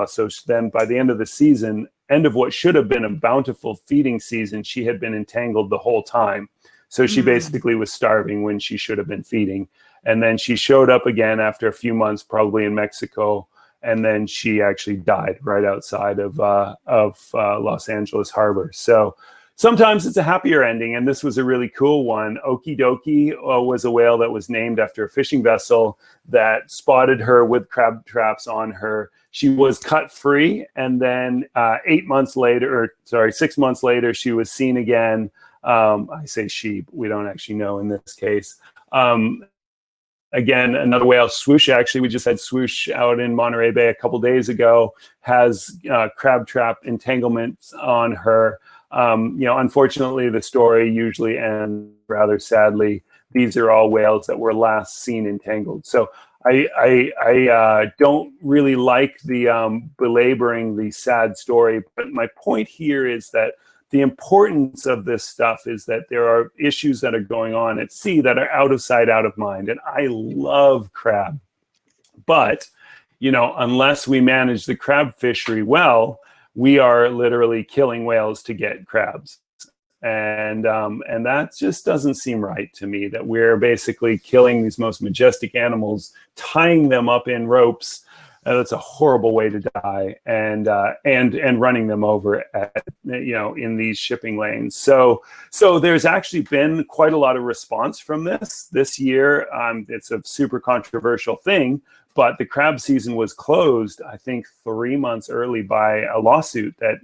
so then by the end of the season, end of what should have been a bountiful feeding season, she had been entangled the whole time. So she basically was starving when she should have been feeding. And then she showed up again after a few months, probably in Mexico. And then she actually died right outside of Los Angeles Harbor. So sometimes it's a happier ending. And this was a really cool one. Okie Dokie was a whale that was named after a fishing vessel that spotted her with crab traps on her. She was cut free. And then 6 months later, she was seen again. I say she, but we don't actually know in this case. Again, another whale, Swoosh, actually, we just had Swoosh out in Monterey Bay a couple days ago, has crab trap entanglements on her. Unfortunately, the story usually ends rather sadly. These are all whales that were last seen entangled. So I don't really like the belaboring the sad story, but my point here is that the importance of this stuff is that there are issues that are going on at sea that are out of sight, out of mind. And I love crab, but unless we manage the crab fishery well, we are literally killing whales to get crabs. And that just doesn't seem right to me, that we're basically killing these most majestic animals, tying them up in ropes. That's a horrible way to die, and running them over in these shipping lanes. So there's actually been quite a lot of response from this year. It's a super controversial thing, but the crab season was closed, I think, 3 months early by a lawsuit that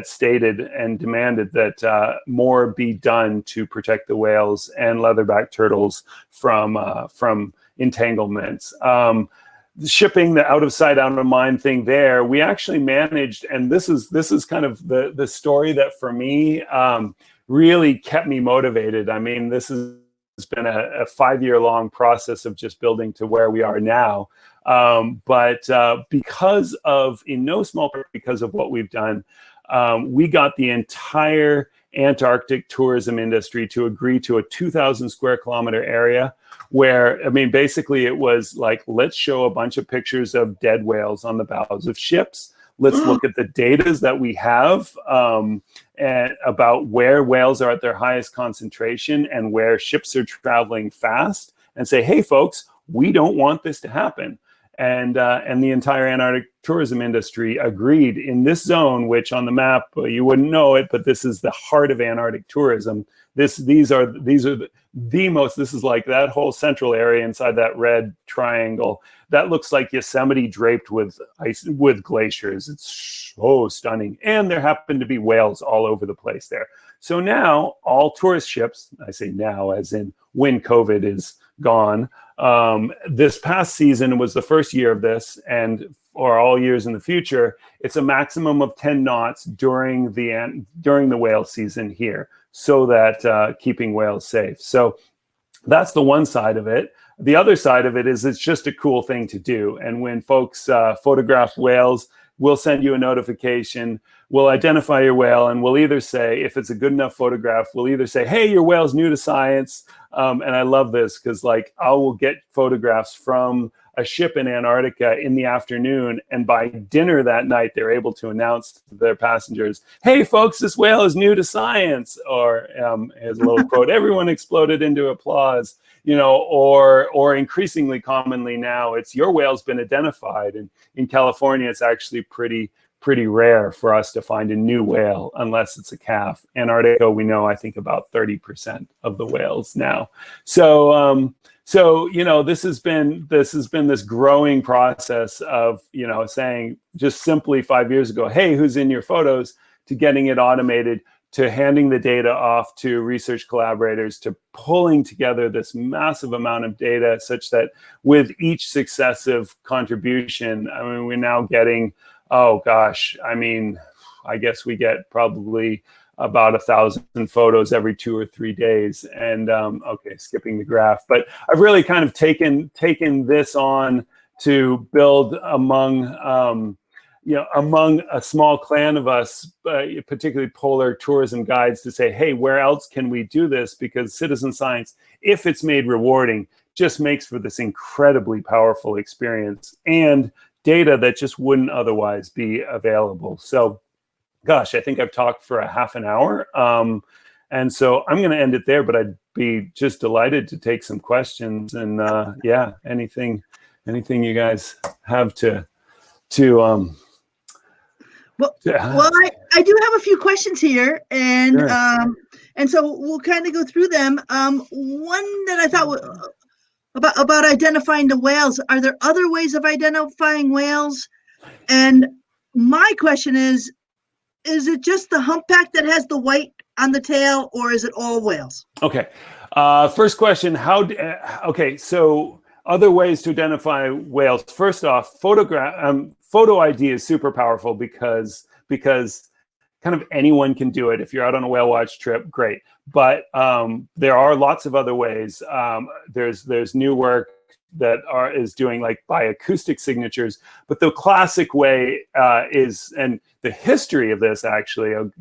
stated and demanded that more be done to protect the whales and leatherback turtles from entanglements. Shipping, the out of sight, out of mind thing there, we actually managed, and this is kind of the story that for me really kept me motivated. I mean, this has been a 5-year-long process of just building to where we are now. But because of, in no small part because of what we've done, we got the entire Antarctic tourism industry to agree to a 2,000 square kilometer area where, I mean, basically it was like, let's show a bunch of pictures of dead whales on the bows of ships. Let's look at the data that we have and about where whales are at their highest concentration and where ships are traveling fast, and say, hey, folks, we don't want this to happen. And the entire Antarctic tourism industry agreed in this zone, which on the map you wouldn't know it, but this is the heart of Antarctic tourism. These are the most. This is like that whole central area inside that red triangle that looks like Yosemite draped with ice, with glaciers. It's so stunning, and there happen to be whales all over the place there. So now all tourist ships, I say now as in when COVID is gone. This past season was the first year of this, and or all years in the future, it's a maximum of 10 knots during the whale season here, so that keeping whales safe. So that's the one side of it. The other side of it is it's just a cool thing to do. And when folks photograph whales, we'll send you a notification. We'll identify your whale, and we'll either say, if it's a good enough photograph, we'll either say, hey, your whale's new to science. And I love this because, like, I will get photographs from a ship in Antarctica in the afternoon, and by dinner that night, they're able to announce to their passengers, hey, folks, this whale is new to science. Or as a little quote, everyone exploded into applause. Or increasingly commonly now, it's your whale's been identified. And in California, it's actually pretty rare for us to find a new whale unless it's a calf. Antarctica, we know, I think about 30% of the whales now. So this has been this growing process of, saying just simply 5 years ago, hey, who's in your photos, to getting it automated handing the data off to research collaborators to pulling together this massive amount of data, such that with each successive contribution, I mean, we're now getting, oh gosh, I mean, I guess we get probably about 1,000 photos every 2 or 3 days. And okay, skipping the graph, but I've really kind of taken this on to build among among a small clan of us, particularly polar tourism guides, to say, hey, where else can we do this? Because citizen science, if it's made rewarding, just makes for this incredibly powerful experience and data that just wouldn't otherwise be available. So, gosh, I think I've talked for a half an hour. And so I'm going to end it there, but I'd be just delighted to take some questions. And yeah, anything you guys have to Well, I do have a few questions here, and Sure. And so we'll kind of go through them. One that I thought about identifying the whales. Are there other ways of identifying whales? And my question is it just the humpback that has the white on the tail, or is it all whales? Okay. First question, okay, so other ways to identify whales. First off, photo ID is super powerful because kind of anyone can do it. If you're out on a whale watch trip, great. But there are lots of other ways. There's new work that is doing like by acoustic signatures, but the classic way is, and the history of this, actually, I'll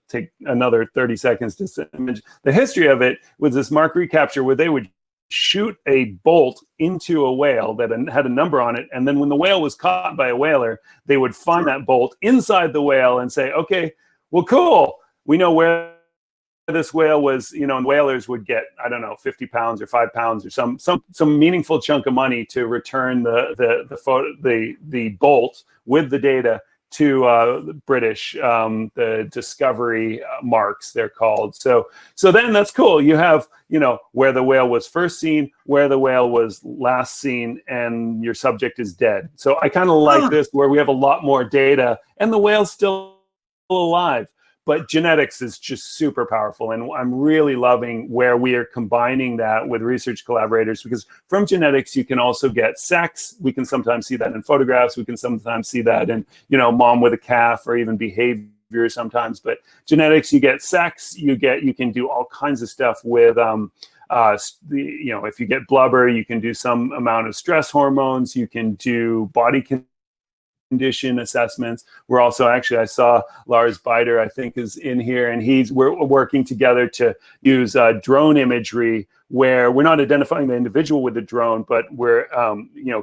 take another 30 seconds to image. The history of it was this mark recapture where they would shoot a bolt into a whale that had a number on it, and then when the whale was caught by a whaler, they would find that bolt inside the whale and say, okay, well, cool, we know where this whale was, and whalers would get, I don't know, 50 pounds or 5 pounds or some meaningful chunk of money to return the bolt with the data to the British, the Discovery marks, they're called. So then that's cool. You have, where the whale was first seen, where the whale was last seen, and your subject is dead. So I kind of like this, where we have a lot more data and the whale's still alive. But genetics is just super powerful, and I'm really loving where we are combining that with research collaborators, because from genetics you can also get sex. We can sometimes see that in photographs. We can sometimes see that in mom with a calf, or even behavior sometimes. But genetics, you get sex. You can do all kinds of stuff with if you get blubber, you can do some amount of stress hormones. You can do body condition assessments. We're also, actually, I saw Lars Beider, I think, is in here, and we're working together to use drone imagery, where we're not identifying the individual with the drone, but we're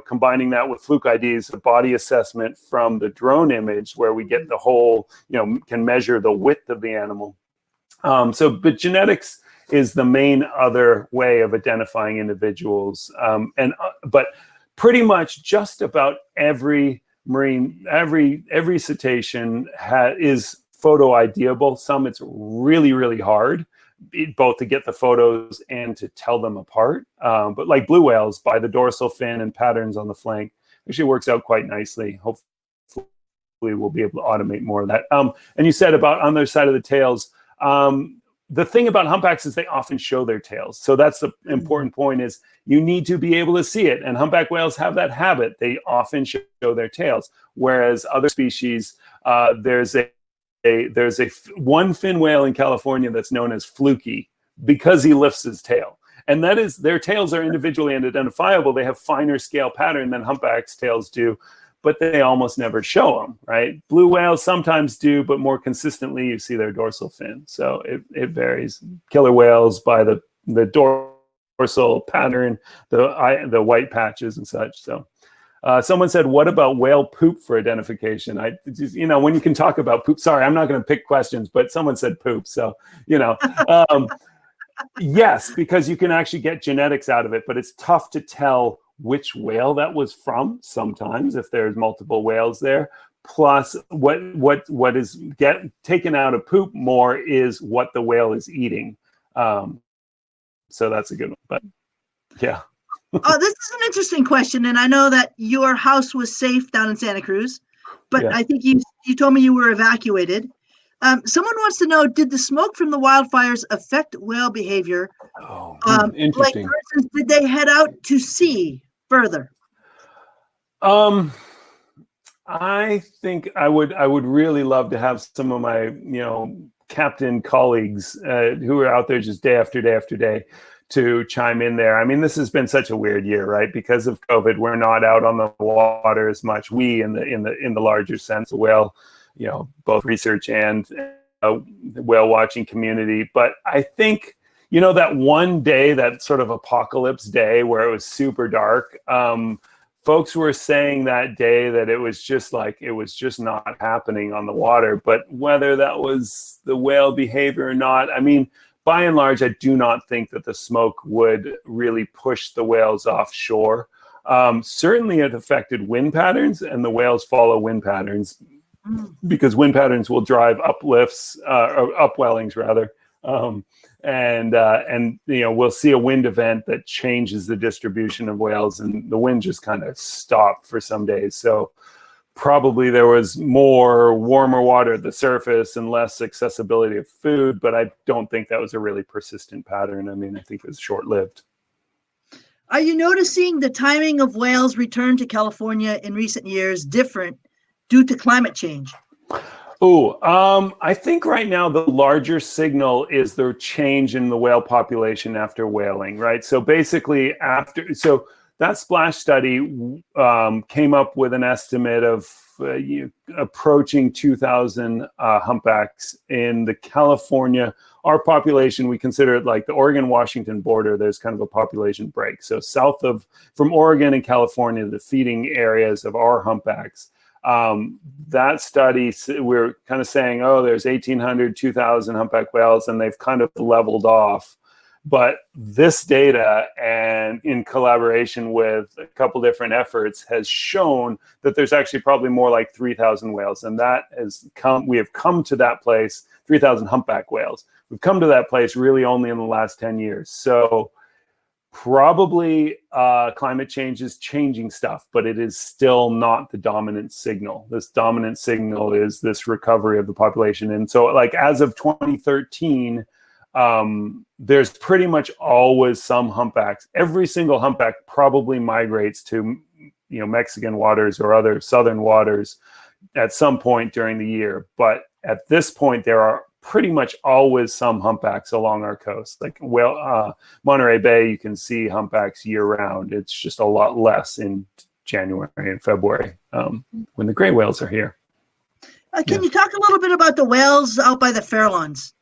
combining that with fluke IDs, a body assessment from the drone image, where we get the whole, can measure the width of the animal. But genetics is the main other way of identifying individuals, but pretty much just about every cetacean is photo IDable. Some it's really, really hard, both to get the photos and to tell them apart. But like blue whales, by the dorsal fin and patterns on the flank, actually works out quite nicely. Hopefully we'll be able to automate more of that. And you said about on their side of the tails, the thing about humpbacks is they often show their tails. So that's the important point, is you need to be able to see it. And humpback whales have that habit. They often show their tails. Whereas other species, there's a one fin whale in California that's known as Fluky, because he lifts his tail. And that is, their tails are individually identifiable. They have finer scale pattern than humpbacks' tails do, but they almost never show them, right? Blue whales sometimes do, but more consistently you see their dorsal fin. So it varies. Killer whales by the dorsal pattern, the white patches and such. So someone said, what about whale poop for identification? When you can talk about poop, sorry, I'm not going to pick questions, but someone said poop. So, yes, because you can actually get genetics out of it, but it's tough to tell which whale that was from sometimes if there's multiple whales there. Plus what is taken out of poop more is what the whale is eating. So that's a good one, but yeah. Oh, this is an interesting question, and I know that your house was safe down in Santa Cruz, but yeah. I think you told me you were evacuated. Someone wants to know, did the smoke from the wildfires affect whale behavior? Oh, Like, interesting. for instance, did they head out to sea further? I think I would really love to have some of my, captain colleagues who are out there just day after day after day to chime in there. I mean, this has been such a weird year, right? Because of COVID, we're not out on the water as much. We, in the larger sense, whale, both research and whale watching community. But I think, that one day, that sort of apocalypse day where it was super dark, folks were saying that day that it was just not happening on the water. But whether that was the whale behavior or not, I mean, by and large, I do not think that the smoke would really push the whales offshore. Certainly it affected wind patterns, and the whales follow wind patterns because wind patterns will drive uplifts, or upwellings rather. And we'll see a wind event that changes the distribution of whales, and the wind just kind of stopped for some days. So probably there was more warmer water at the surface and less accessibility of food, but I don't think that was a really persistent pattern. I mean, I think it was short-lived. Are you noticing the timing of whales' return to California in recent years different due to climate change? I think right now the larger signal is the change in the whale population after whaling, right? So basically that splash study came up with an estimate of approaching 2,000 humpbacks in the California. Our population, we consider it like the Oregon-Washington border. There's kind of a population break. So from Oregon and California, the feeding areas of our humpbacks. That study, we're kind of saying, there's 1,800, 2,000 humpback whales, and they've kind of leveled off. But this data, and in collaboration with a couple different efforts, has shown that there's actually probably more like 3,000 whales. And we have come to that place, 3,000 humpback whales. We've come to that place really only in the last 10 years. So probably climate change is changing stuff, but it is still not the dominant signal. This dominant signal is this recovery of the population. And so like as of 2013, there's pretty much always some humpbacks. Every single humpback probably migrates to Mexican waters or other southern waters at some point during the year. But at this point, there are pretty much always some humpbacks along our coast. Like Monterey Bay, you can see humpbacks year round. It's just a lot less in January and February when the gray whales are here. Can you talk a little bit about the whales out by the Farallones?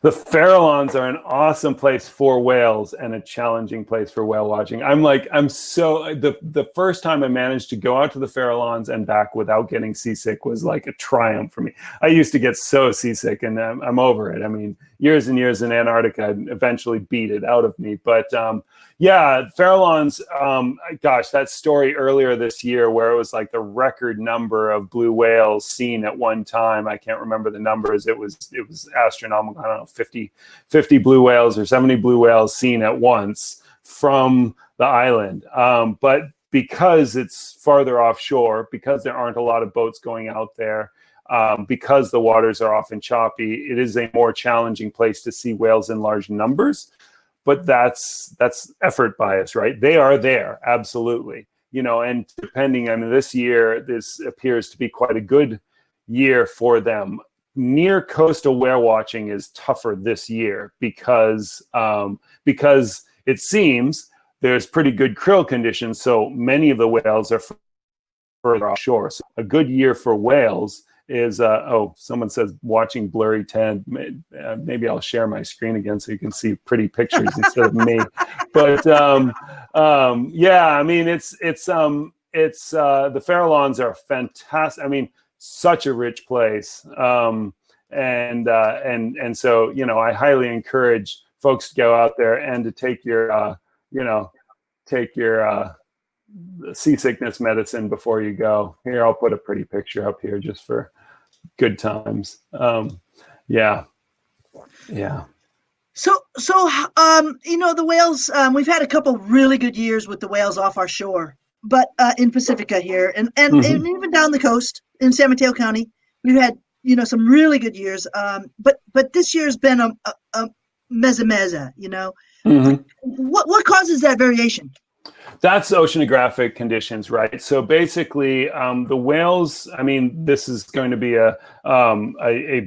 The Farallones are an awesome place for whales and a challenging place for whale watching. The first time I managed to go out to the Farallones and back without getting seasick was like a triumph for me. I used to get so seasick, and I'm over it. I mean, years and years in Antarctica eventually beat it out of me. But Farallones, that story earlier this year where it was like the record number of blue whales seen at one time. I can't remember the numbers. It was astronomical. I don't know, 50 blue whales or 70 blue whales seen at once from the island. But because it's farther offshore, because there aren't a lot of boats going out there, because the waters are often choppy, it is a more challenging place to see whales in large numbers. But that's effort bias, right? They are there, absolutely. And this year, this appears to be quite a good year for them. Near coastal whale watching is tougher this year because it seems there's pretty good krill conditions. So many of the whales are further offshore. So a good year for whales is someone says watching blurry Ted. Maybe I'll share my screen again so you can see pretty pictures instead of me. But I mean it's the Farallones are fantastic. I mean, such a rich place, and so I highly encourage folks to go out there and to take your seasickness medicine before you go. Here, I'll put a pretty picture up here just for good times. So the whales, we've had a couple really good years with the whales off our shore, but in Pacifica here and even down the coast in San Mateo County, we've had some really good years. But this year's been a meza, Mhm. What causes that variation? That's oceanographic conditions, right? So basically, the whales. I mean, this is going to be a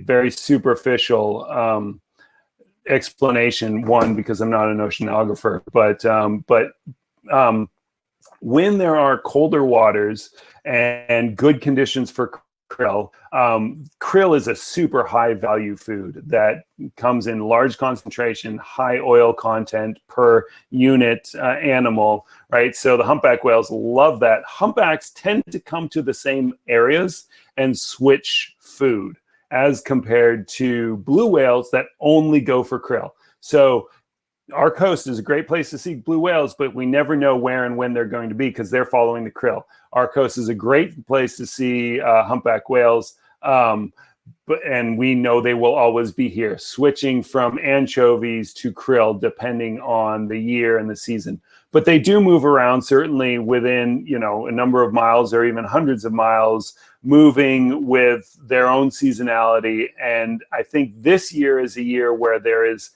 very superficial explanation. One, because I'm not an oceanographer, but when there are colder waters and good conditions for krill, krill is a super high value food that comes in large concentration, high oil content per unit animal, right? So the humpback whales love that. Humpbacks tend to come to the same areas and switch food as compared to blue whales that only go for krill. So our coast is a great place to see blue whales, but we never know where and when they're going to be because they're following the krill. Our coast is a great place to see humpback whales, and we know they will always be here, switching from anchovies to krill depending on the year and the season. But they do move around, certainly within a number of miles or even hundreds of miles, moving with their own seasonality. And I think this year is a year where there is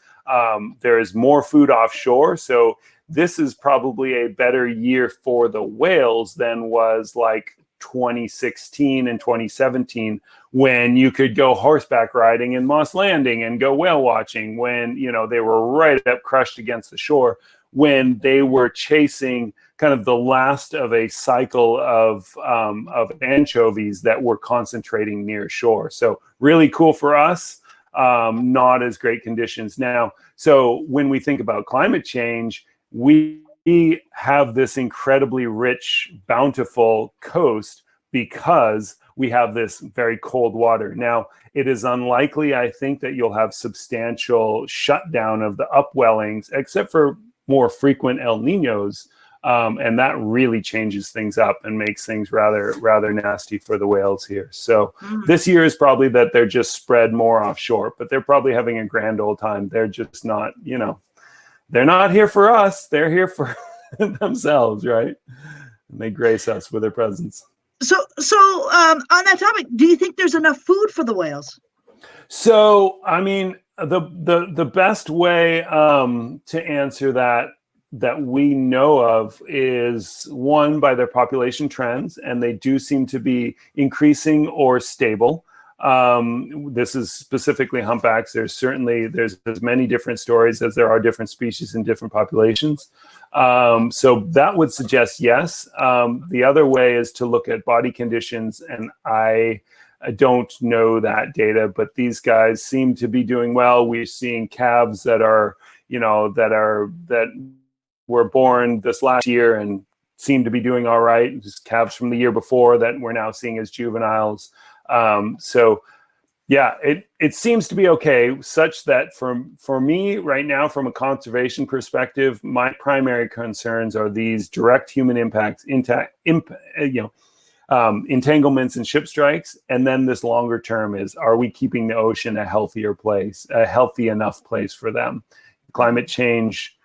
more food offshore. So this is probably a better year for the whales than was like 2016 and 2017, when you could go horseback riding in Moss Landing and go whale watching when, they were right up crushed against the shore, when they were chasing kind of the last of a cycle of anchovies that were concentrating near shore. So really cool for us. Not as great conditions now. So when we think about climate change, we have this incredibly rich, bountiful coast because we have this very cold water. Now, it is unlikely, I think, that you'll have substantial shutdown of the upwellings, except for more frequent El Niños. And that really changes things up and makes things rather nasty for the whales here. So this year is probably that they're just spread more offshore, but they're probably having a grand old time. They're just not, they're not here for us. They're here for themselves, right? And they grace us with their presence. So on that topic, do you think there's enough food for the whales? So, I mean, the best way to answer that we know of is, one, by their population trends, and they do seem to be increasing or stable. This is specifically humpbacks. There's as many different stories as there are different species in different populations. So that would suggest yes. The other way is to look at body conditions, and I don't know that data, but these guys seem to be doing well. We're seeing calves that were born this last year and seem to be doing all right. Just calves from the year before that we're now seeing as juveniles. So yeah, it seems to be okay, such that for me right now, from a conservation perspective, my primary concerns are these direct human impacts, entanglements and ship strikes. And then this longer term is, are we keeping the ocean a healthier place, a healthy enough place for them? Climate change,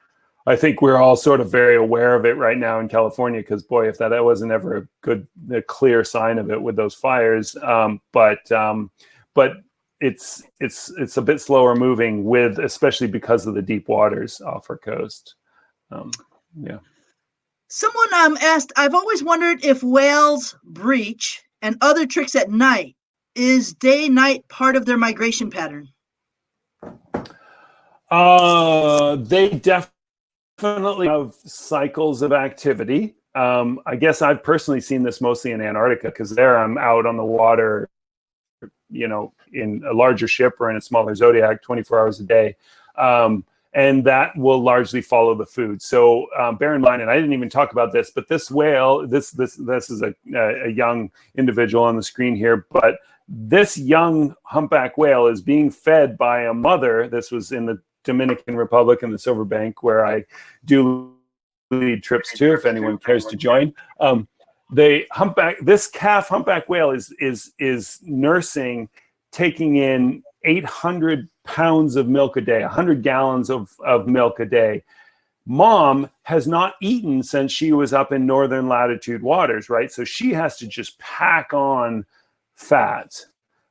I think we're all sort of very aware of it right now in California, because boy, if that wasn't ever a clear sign of it with those fires. But it's a bit slower moving, especially because of the deep waters off our coast. Yeah. Someone asked, I've always wondered if whales breach and other tricks at night. Is day-night part of their migration pattern? They definitely have cycles of activity. I guess I've personally seen this mostly in Antarctica, because there I'm out on the water, in a larger ship or in a smaller Zodiac 24 hours a day. And that will largely follow the food. So bear in mind, and I didn't even talk about this, but this whale, this is a young individual on the screen here, but this young humpback whale is being fed by a mother. This was in the Dominican Republic in the Silver Bank, where I do lead trips to, if anyone cares to join. This calf humpback whale is nursing, taking in 800 pounds of milk a day, 100 gallons of milk a day. Mom has not eaten since she was up in northern latitude waters, right? So she has to just pack on fat,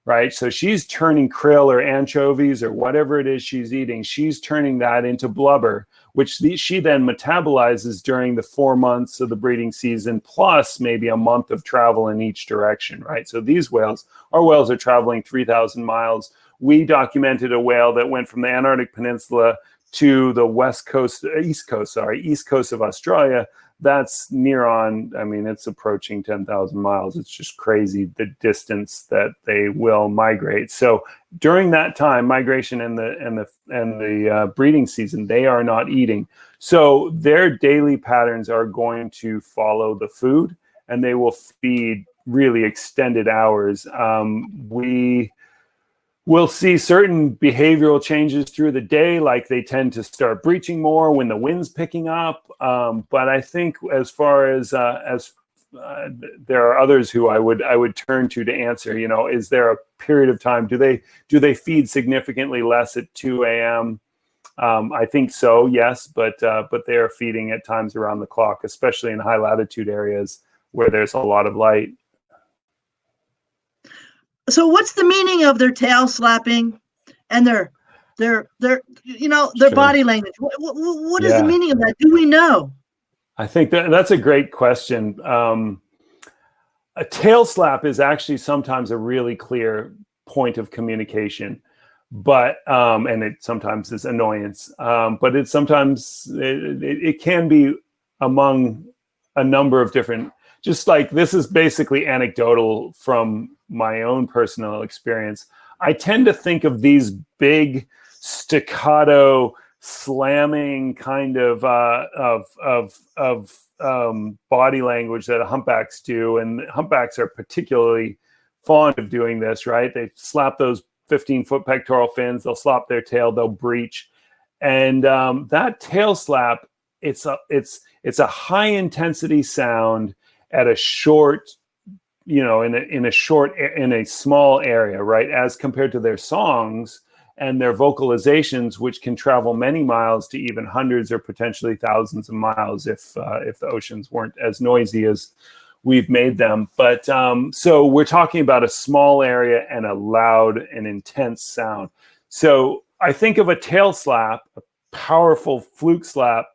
right? So she's turning krill or anchovies or whatever it is she's eating, she's turning that into blubber, which she then metabolizes during the 4 months of the breeding season, plus maybe a month of travel in each direction, right? So these whales, our whales are traveling 3,000 miles. We documented a whale that went from the Antarctic Peninsula to the east coast of Australia. That's near on, I mean, it's approaching 10,000 miles. It's just crazy the distance that they will migrate. So during that time, migration and the breeding season, they are not eating. So their daily patterns are going to follow the food, and they will feed really extended hours. We'll see certain behavioral changes through the day, like they tend to start breaching more when the wind's picking up. But I think as far as there are others who I would turn to answer, you know, is there a period of time? Do they feed significantly less at 2 a.m.? I think so, yes, but they are feeding at times around the clock, especially in high latitude areas where there's a lot of light. So what's the meaning of their tail slapping and their Sure. body language? What is Yeah. the meaning of that? Do we know? I think that's a great question. A tail slap is actually sometimes a really clear point of communication, but and it sometimes is annoyance, but it sometimes it can be among a number of different. Just like this is basically anecdotal from my own personal experience. I tend to think of these big staccato slamming kind of body language that humpbacks do, and humpbacks are particularly fond of doing this, right? They slap those 15-foot pectoral fins, they'll slap their tail, they'll breach, and that tail slap, it's a high intensity sound at a short, you know, in a small area, right? As compared to their songs and their vocalizations, which can travel many miles to even hundreds or potentially thousands of miles if the oceans weren't as noisy as we've made them. But so we're talking about a small area and a loud and intense sound. So I think of a tail slap, a powerful fluke slap,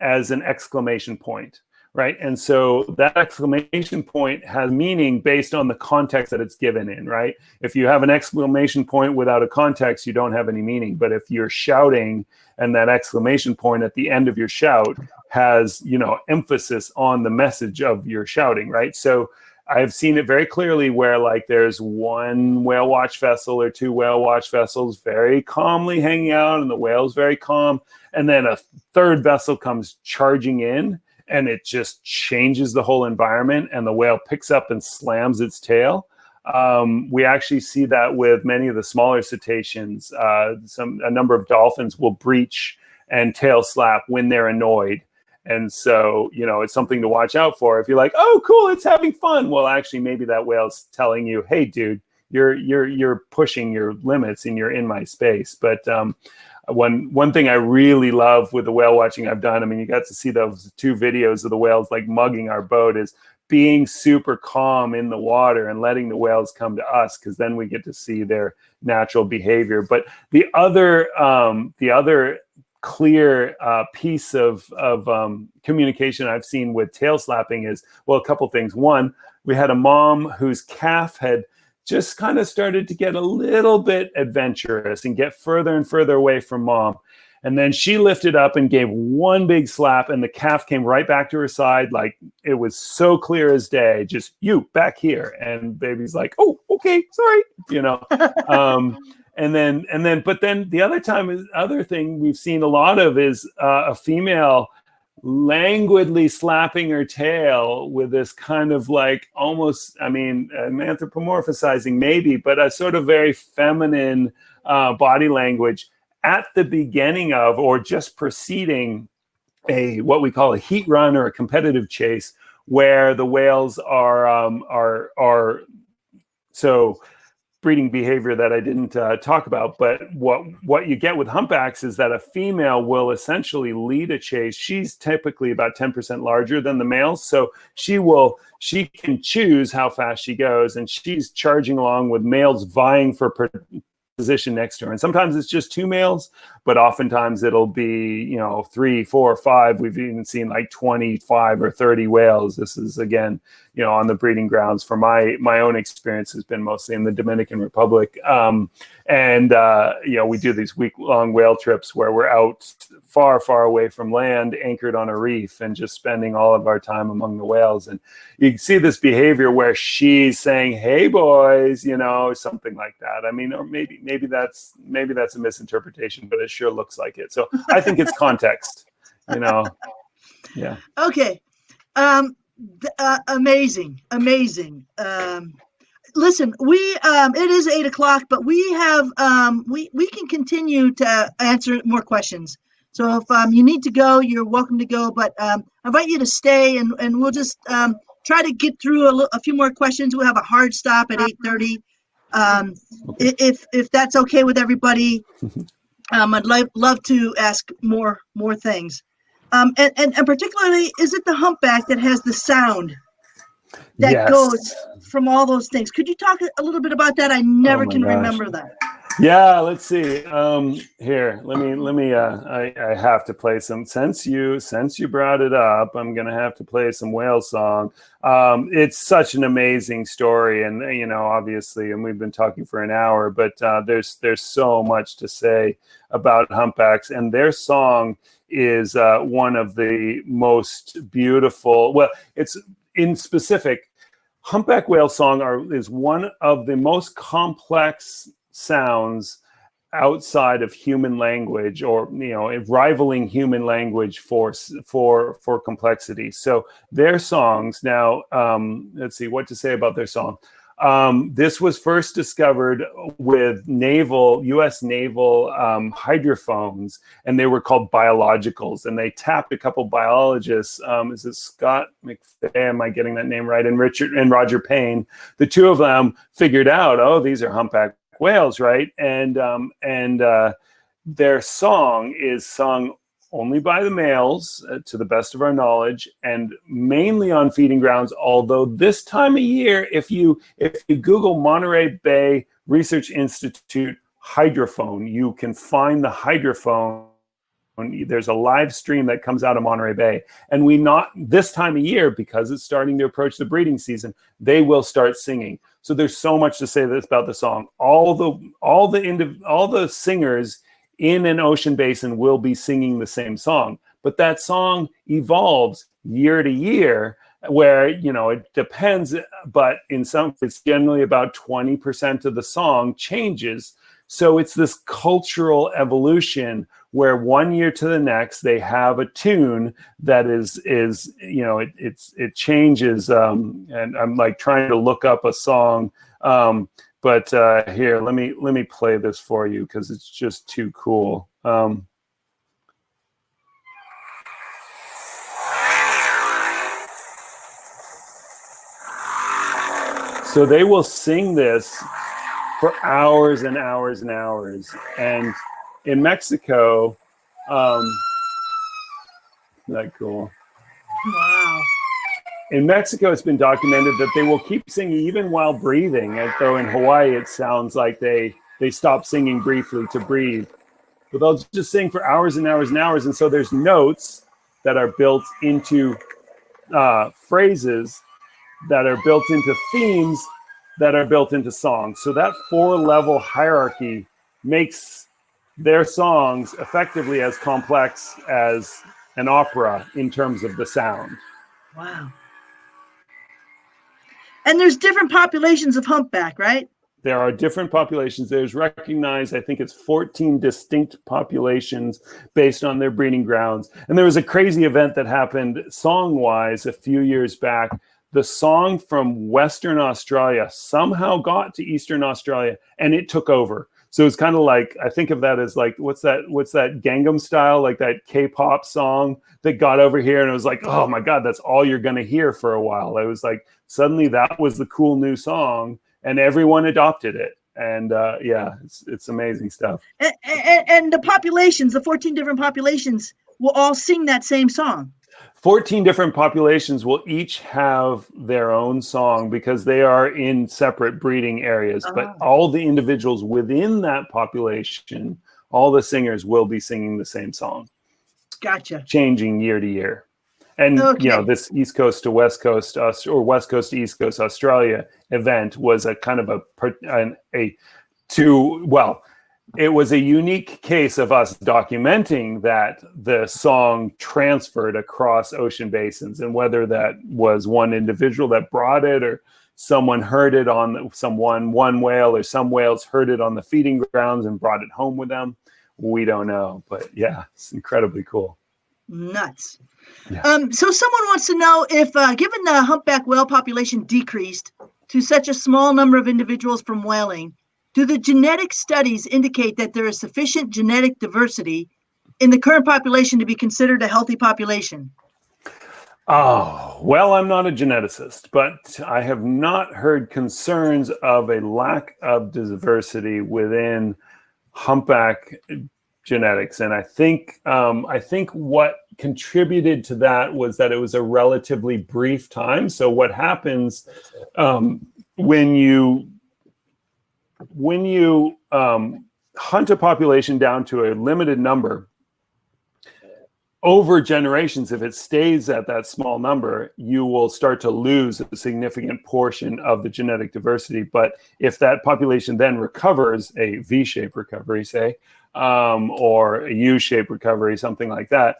as an exclamation point. Right. And so that exclamation point has meaning based on the context that it's given in. Right. If you have an exclamation point without a context, you don't have any meaning. But if you're shouting and that exclamation point at the end of your shout has, you know, emphasis on the message of your shouting. Right. So I've seen it very clearly where like there's one whale watch vessel or two whale watch vessels very calmly hanging out and the whale's very calm. And then a third vessel comes charging in. And it just changes the whole environment, and the whale picks up and slams its tail. We actually see that with many of the smaller cetaceans. A number of dolphins will breach and tail slap when they're annoyed. And so, you know, it's something to watch out for. If you're like, oh, cool, it's having fun. Well, actually, maybe that whale's telling you, hey, dude, you're pushing your limits and you're in my space. But one thing I really love with the whale watching I've done, I mean, you got to see those 2 videos of the whales like mugging our boat, is being super calm in the water and letting the whales come to us, because then we get to see their natural behavior. But the other clear piece of communication I've seen with tail slapping is, well, a couple things. One, we had a mom whose calf had just kind of started to get a little bit adventurous and get further and further away from mom. And then she lifted up and gave one big slap, and the calf came right back to her side. Like it was so clear as day, just you back here. And baby's like, oh, okay, sorry, you know. But then the other thing we've seen a lot of is a female languidly slapping her tail with this kind of like almost, I mean, anthropomorphizing maybe, but a sort of very feminine body language at the beginning of or just preceding what we call a heat run or a competitive chase, where the whales are so breeding behavior that I didn't talk about. But what you get with humpbacks is that a female will essentially lead a chase. She's typically about 10% larger than the males, so she can choose how fast she goes, and she's charging along with males vying for position next to her. And sometimes it's just two males, but oftentimes it'll be 3, 4, 5. We've even seen like 25 or 30 whales. This is again on the breeding grounds. For my own experience has been mostly in the Dominican Republic, and we do these week-long whale trips where we're out far away from land, anchored on a reef, and just spending all of our time among the whales. And you see this behavior where she's saying, "Hey boys," something like that. I mean, or maybe that's a misinterpretation, but it sure looks like it. So I think it's context, Yeah. Okay. Amazing. Listen, it is 8:00, but we have we can continue to answer more questions. So if you need to go, you're welcome to go. But I invite you to stay, and we'll just try to get through a few more questions. We'll have a hard stop at 8:30. If that's okay with everybody, I'd love to ask more things. And particularly, is it the humpback that has the sound that goes from all those things? Could you talk a little bit about that? I never can remember that. Yeah, let's see. Here, let me. I have to play some. Since you brought it up, I'm gonna have to play some whale song. It's such an amazing story, and obviously, and we've been talking for an hour, but there's so much to say about humpbacks, and their song is one of the most beautiful. Well, it's in specific. Humpback whale song is one of the most complex sounds outside of human language, or rivaling human language for complexity. So their songs now, let's see what to say about their song. This was first discovered with U.S. naval hydrophones, and they were called biologicals. And they tapped a couple biologists. Is it Scott McFay? Am I getting that name right? And Roger Payne. The two of them figured out, these are humpback whales, right? And their song is sung only by the males, to the best of our knowledge, and mainly on feeding grounds. Although this time of year, if you Google Monterey Bay Research Institute hydrophone, you can find the hydrophone. There's a live stream that comes out of Monterey Bay, and this time of year, because it's starting to approach the breeding season, they will start singing. So there's so much to say about the song. All the singers in an ocean basin will be singing the same song, but that song evolves year to year, where it depends, but in some it's generally about 20% of the song changes. So it's this cultural evolution where one year to the next they have a tune that it changes. And I'm like trying to look up a song. But here, let me play this for you because it's just too cool. So they will sing this for hours and hours and hours. And in Mexico, that cool. Wow. In Mexico, it's been documented that they will keep singing even while breathing. And though in Hawaii, it sounds like they stop singing briefly to breathe. But they'll just sing for hours and hours and hours. And so there's notes that are built into phrases that are built into themes that are built into songs. So that 4-level hierarchy makes their songs effectively as complex as an opera in terms of the sound. Wow. And there's different populations of humpback, right? There are different populations. There's recognized, I think it's 14 distinct populations based on their breeding grounds. And there was a crazy event that happened song-wise a few years back. The song from Western Australia somehow got to Eastern Australia, and it took over. So it's kind of like, I think of that as like, what's that Gangnam Style, like that K-pop song that got over here, and it was like, oh my God, that's all you're going to hear for a while. It was like, suddenly that was the cool new song, and everyone adopted it. And yeah, it's amazing stuff. And the populations, the 14 different populations, will all sing that same song. 14 different populations will each have their own song because they are in separate breeding areas. But all the individuals within that population, all the singers will be singing the same song. Gotcha. Changing year to year. And, Okay. you know, this East Coast to West Coast or West Coast to East Coast Australia event was a kind of it was a unique case of us documenting that the song transferred across ocean basins, and whether that was one individual that brought it or someone heard it on one whale, or some whales heard it on the feeding grounds and brought it home with them. We don't know, but yeah, it's incredibly cool. Nuts. Yeah. So someone wants to know if, given the humpback whale population decreased to such a small number of individuals from whaling, do the genetic studies indicate that there is sufficient genetic diversity in the current population to be considered a healthy population? Oh, well, I'm not a geneticist, but I have not heard concerns of a lack of diversity within humpback genetics. And I think what contributed to that was that it was a relatively brief time. So what happens when you hunt a population down to a limited number, over generations, if it stays at that small number, you will start to lose a significant portion of the genetic diversity. But if that population then recovers, a V-shaped recovery, say, or a U-shaped recovery, something like that,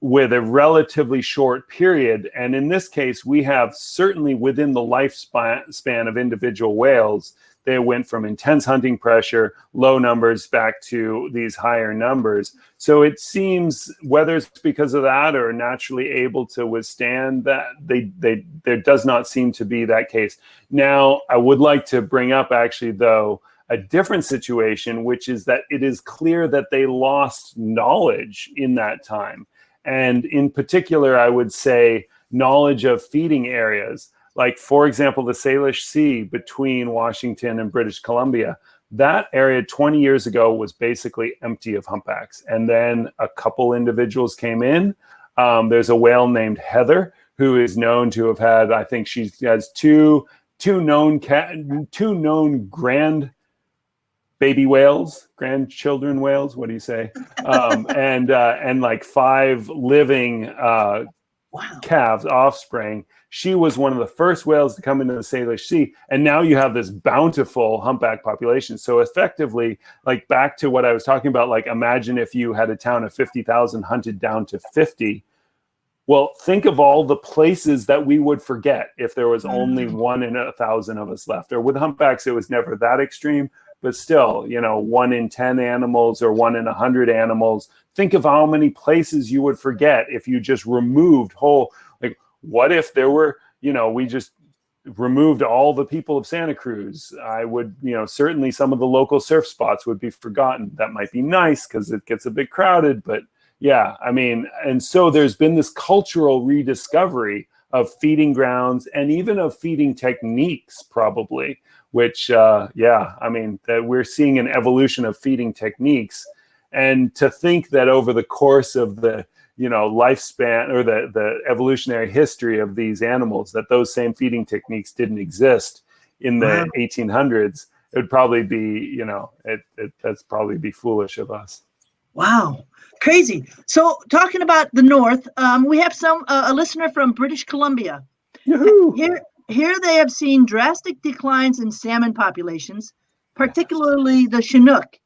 with a relatively short period, and in this case, we have certainly within the lifespan of individual whales, they went from intense hunting pressure, low numbers, back to these higher numbers. So it seems, whether it's because of that or naturally able to withstand that, there does not seem to be that case. Now, I would like to bring up, actually, though, a different situation, which is that it is clear that they lost knowledge in that time. And in particular, I would say knowledge of feeding areas. Like, for example, the Salish Sea between Washington and British Columbia, that area 20 years ago was basically empty of humpbacks. And then a couple individuals came in. There's a whale named Heather, who is known to have had, I think she has two known grandchildren whales. What do you say? And like 5 living calves, offspring. She was one of the first whales to come into the Salish Sea, and now you have this bountiful humpback population. So effectively, like, back to what I was talking about, like, imagine if you had a town of 50,000 hunted down to 50. Well, think of all the places that we would forget if there was only 1 in 1,000 of us left. Or with humpbacks, it was never that extreme, but still, 1 in 10 animals or 1 in 100 animals. Think of how many places you would forget if you just removed whole. Like, what if there were, we just removed all the people of Santa Cruz? I would, certainly some of the local surf spots would be forgotten. That might be nice because it gets a bit crowded, but yeah, I mean, and so there's been this cultural rediscovery of feeding grounds and even of feeding techniques, probably, which, that we're seeing an evolution of feeding techniques. And to think that over the course of the, lifespan or the evolutionary history of these animals, that those same feeding techniques didn't exist in the 1800s, it would probably be, that's probably be foolish of us. Wow. Crazy. So talking about the North, we have a listener from British Columbia. Yahoo! Here they have seen drastic declines in salmon populations, particularly the Chinook,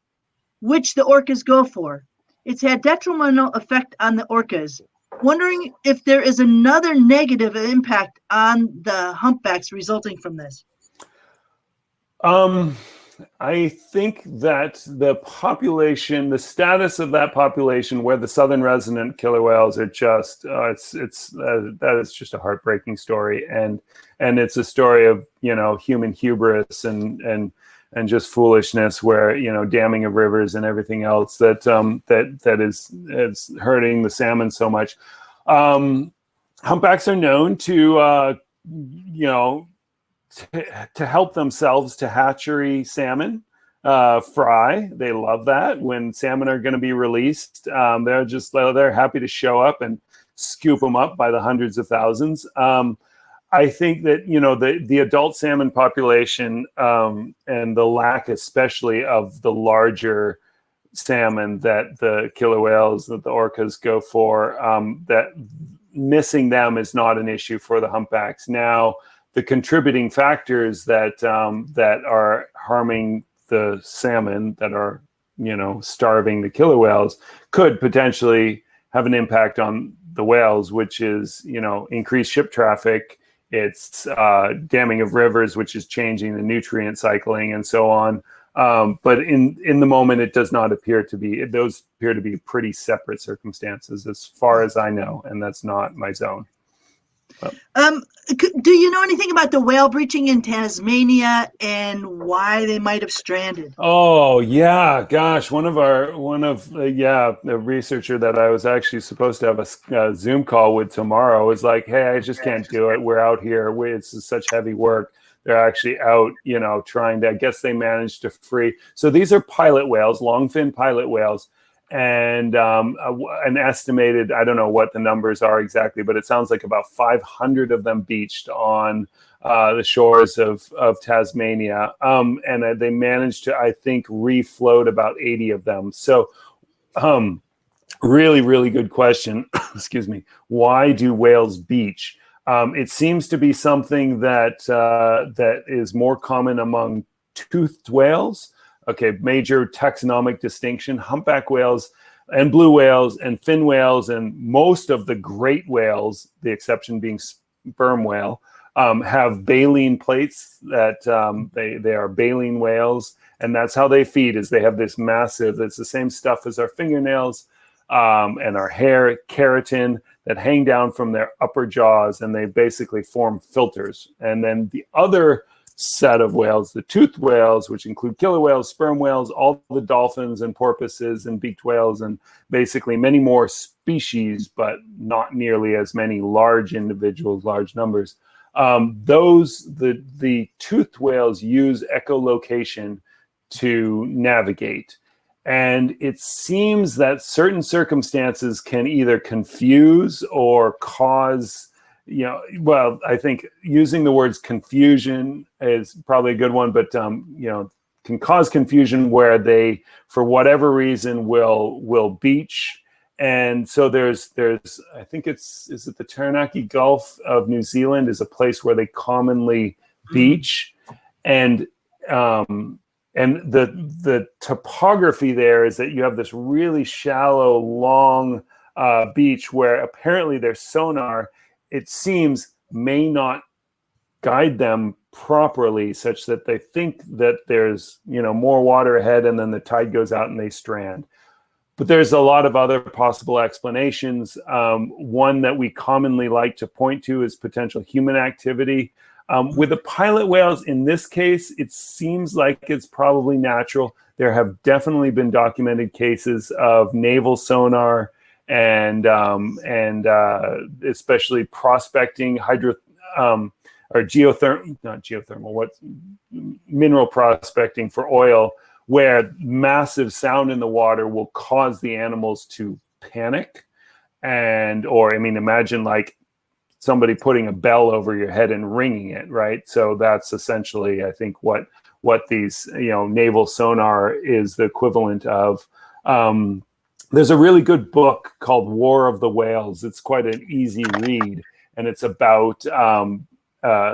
which the orcas go for. It's had detrimental effect on the orcas. Wondering if there is another negative impact on the humpbacks resulting from this. I think that the population, the status of that population, where the southern resident killer whales are just, that is just a heartbreaking story, and it's a story of human hubris and just foolishness, where damming of rivers and everything else that is hurting the salmon so much. Humpbacks are known to to help themselves to hatchery salmon fry. They love that when salmon are going to be released. They're happy to show up and scoop them up by the hundreds of thousands. I think that, you know, the adult salmon population and the lack especially of the larger salmon that the killer whales, that the orcas go for, that missing them is not an issue for the humpbacks. Now, the contributing factors that are harming the salmon, that are, you know, starving the killer whales, could potentially have an impact on the whales, which is, you know, increased ship traffic. It's damming of rivers, which is changing the nutrient cycling and so on. But in the moment, it does not appear to be. Those appear to be pretty separate circumstances, as far as I know, and that's not my zone. Do you know anything about the whale breaching in Tasmania and why they might have stranded? Oh yeah, gosh, the researcher that I was actually supposed to have a Zoom call with tomorrow was like, "Hey, I just can't do it. We're out here. It's such heavy work." They're actually out, you know, trying to. I guess they managed to free. So these are pilot whales, long-fin pilot whales. And an estimated, I don't know what the numbers are exactly, but it sounds like about 500 of them beached on the shores of Tasmania. And they managed to, I think, refloat about 80 of them. So really, really good question. Excuse me. Why do whales beach? It seems to be something that is more common among toothed whales. Okay, major taxonomic distinction: humpback whales and blue whales and fin whales and most of the great whales, the exception being sperm whale, have baleen plates that they are baleen whales, and that's how they feed. Is they have this massive, it's the same stuff as our fingernails and our hair, keratin, that hang down from their upper jaws, and they basically form filters. And then the other set of whales, the toothed whales, which include killer whales, sperm whales, all the dolphins and porpoises and beaked whales, and basically many more species, but not nearly as many large individuals, large numbers. The toothed whales use echolocation to navigate. And it seems that certain circumstances can either confuse or cause, you know, well, I think using the words confusion is probably a good one, but you know, can cause confusion where they, for whatever reason, will beach. And so there's I think is it the Taranaki Gulf of New Zealand is a place where they commonly beach, and the topography there is that you have this really shallow, long beach where apparently their sonar, it seems, may not guide them properly, such that they think that there's, you know, more water ahead, and then the tide goes out and they strand. But there's a lot of other possible explanations. One that we commonly like to point to is potential human activity. With the pilot whales, in this case, it seems like it's probably natural. There have definitely been documented cases of naval sonar and especially prospecting mineral prospecting for oil, where massive sound in the water will cause the animals to panic. Imagine like somebody putting a bell over your head and ringing it, right? So that's essentially, I think, what these, you know, naval sonar is the equivalent of. There's a really good book called War of the Whales. It's quite an easy read, and it's about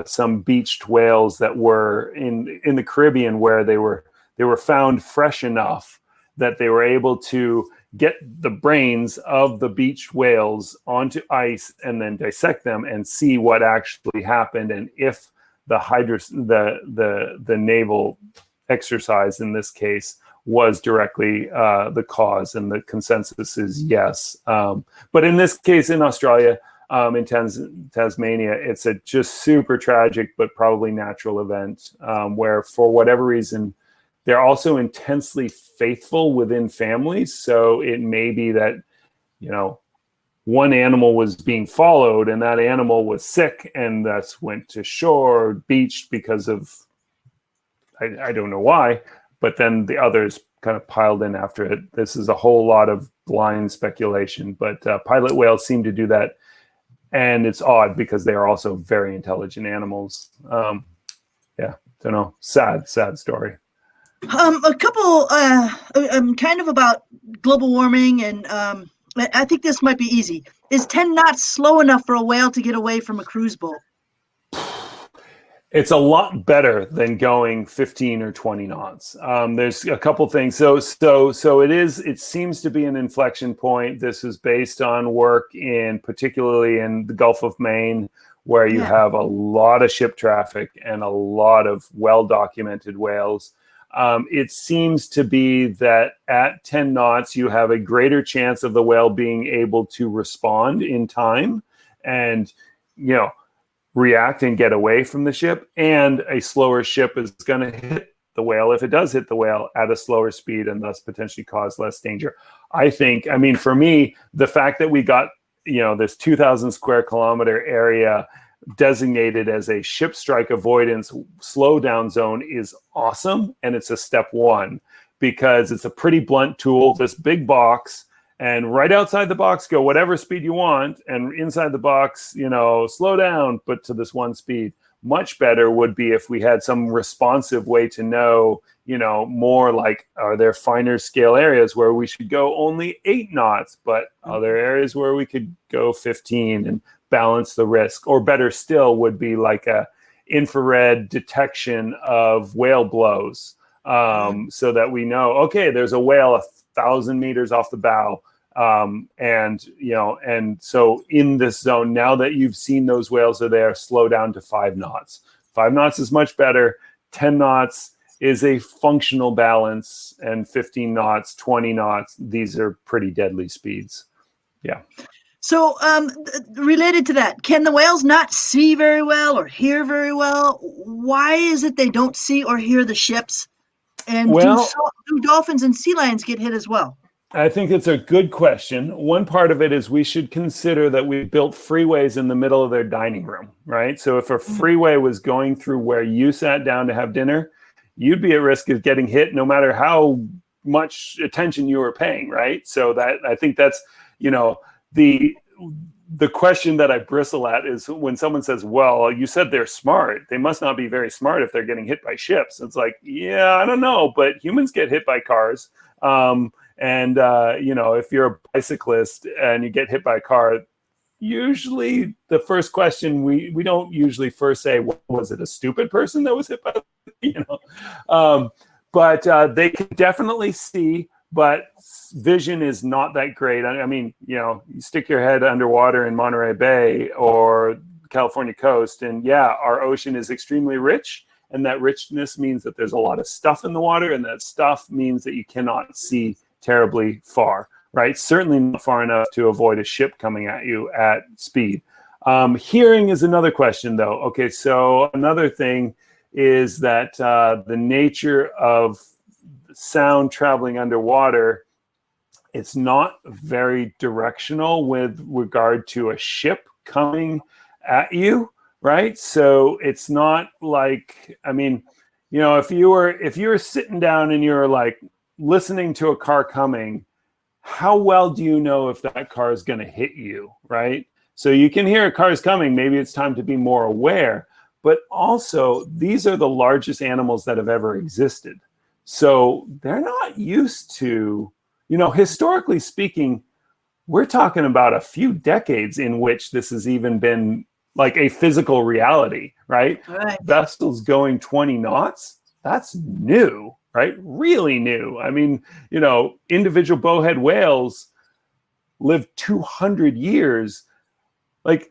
some beached whales that were in the Caribbean, where they were found fresh enough that they were able to get the brains of the beached whales onto ice and then dissect them and see what actually happened, and if the naval exercise in this case was directly the cause, and the consensus is yes. But in this case, in Australia, in Tasmania, it's a just super tragic but probably natural event, where for whatever reason, they're also intensely faithful within families. So it may be that, you know, one animal was being followed and that animal was sick and thus went to shore, beached because of, I don't know why, but then the others kind of piled in after it. This is a whole lot of blind speculation, but pilot whales seem to do that. And it's odd because they are also very intelligent animals. Yeah, don't know. Sad story. A couple, kind of about global warming, and I think this might be easy. Is 10 knots slow enough for a whale to get away from a cruise boat? It's a lot better than going 15 or 20 knots. There's a couple things. So it seems to be an inflection point. This is based on work particularly in the Gulf of Maine, where you have a lot of ship traffic and a lot of well-documented whales. It seems to be that at 10 knots, you have a greater chance of the whale being able to respond in time and, react and get away from the ship. And a slower ship is going to hit the whale, if it does hit the whale, at a slower speed and thus potentially cause less danger. For me, the fact that we got, this 2,000 square kilometer area designated as a ship strike avoidance slowdown zone is awesome. And it's a step one because it's a pretty blunt tool, this big box, and right outside the box, go whatever speed you want. And inside the box, slow down, but to this one speed. Much better would be if we had some responsive way to know, more like, are there finer scale areas where we should go only 8 knots, but other areas where we could go 15 and balance the risk? Or better still would be like a infrared detection of whale blows, so that we know, okay, there's a whale 1,000 meters off the bow. And so in this zone, now that you've seen those whales are there, slow down to 5 knots. 5 knots is much better. 10 knots is a functional balance, and 15 knots, 20 knots, these are pretty deadly speeds. Yeah. So related to that, can the whales not see very well or hear very well? Why is it they don't see or hear the ships? And do dolphins and sea lions get hit as well? I think it's a good question. One part of it is we should consider that we built freeways in the middle of their dining room, right? So if a freeway was going through where you sat down to have dinner, you'd be at risk of getting hit no matter how much attention you were paying, right? So that, I think that's, the question that I bristle at is when someone says, well, you said they're smart. They must not be very smart if they're getting hit by ships. It's like, yeah, I don't know, but humans get hit by cars. If you're a bicyclist and you get hit by a car, usually the first question, we don't usually first say, well, was it a stupid person that was hit by, but they can definitely see, but vision is not that great. You stick your head underwater in Monterey Bay or California coast, and our ocean is extremely rich. And that richness means that there's a lot of stuff in the water, and that stuff means that you cannot see terribly far, right? Certainly not far enough to avoid a ship coming at you at speed. Hearing is another question, though. Okay, so another thing is that the nature of sound traveling underwater, it's not very directional with regard to a ship coming at you. Right. So it's not like, if you were sitting down and you're like listening to a car coming, how well do you know if that car is going to hit you? Right. So you can hear a car's coming. Maybe it's time to be more aware. But also, these are the largest animals that have ever existed. So they're not used to, historically speaking, we're talking about a few decades in which this has even been like a physical reality, right? Vessels going 20 knots, that's new, right? Really new. Individual bowhead whales lived 200 years. Like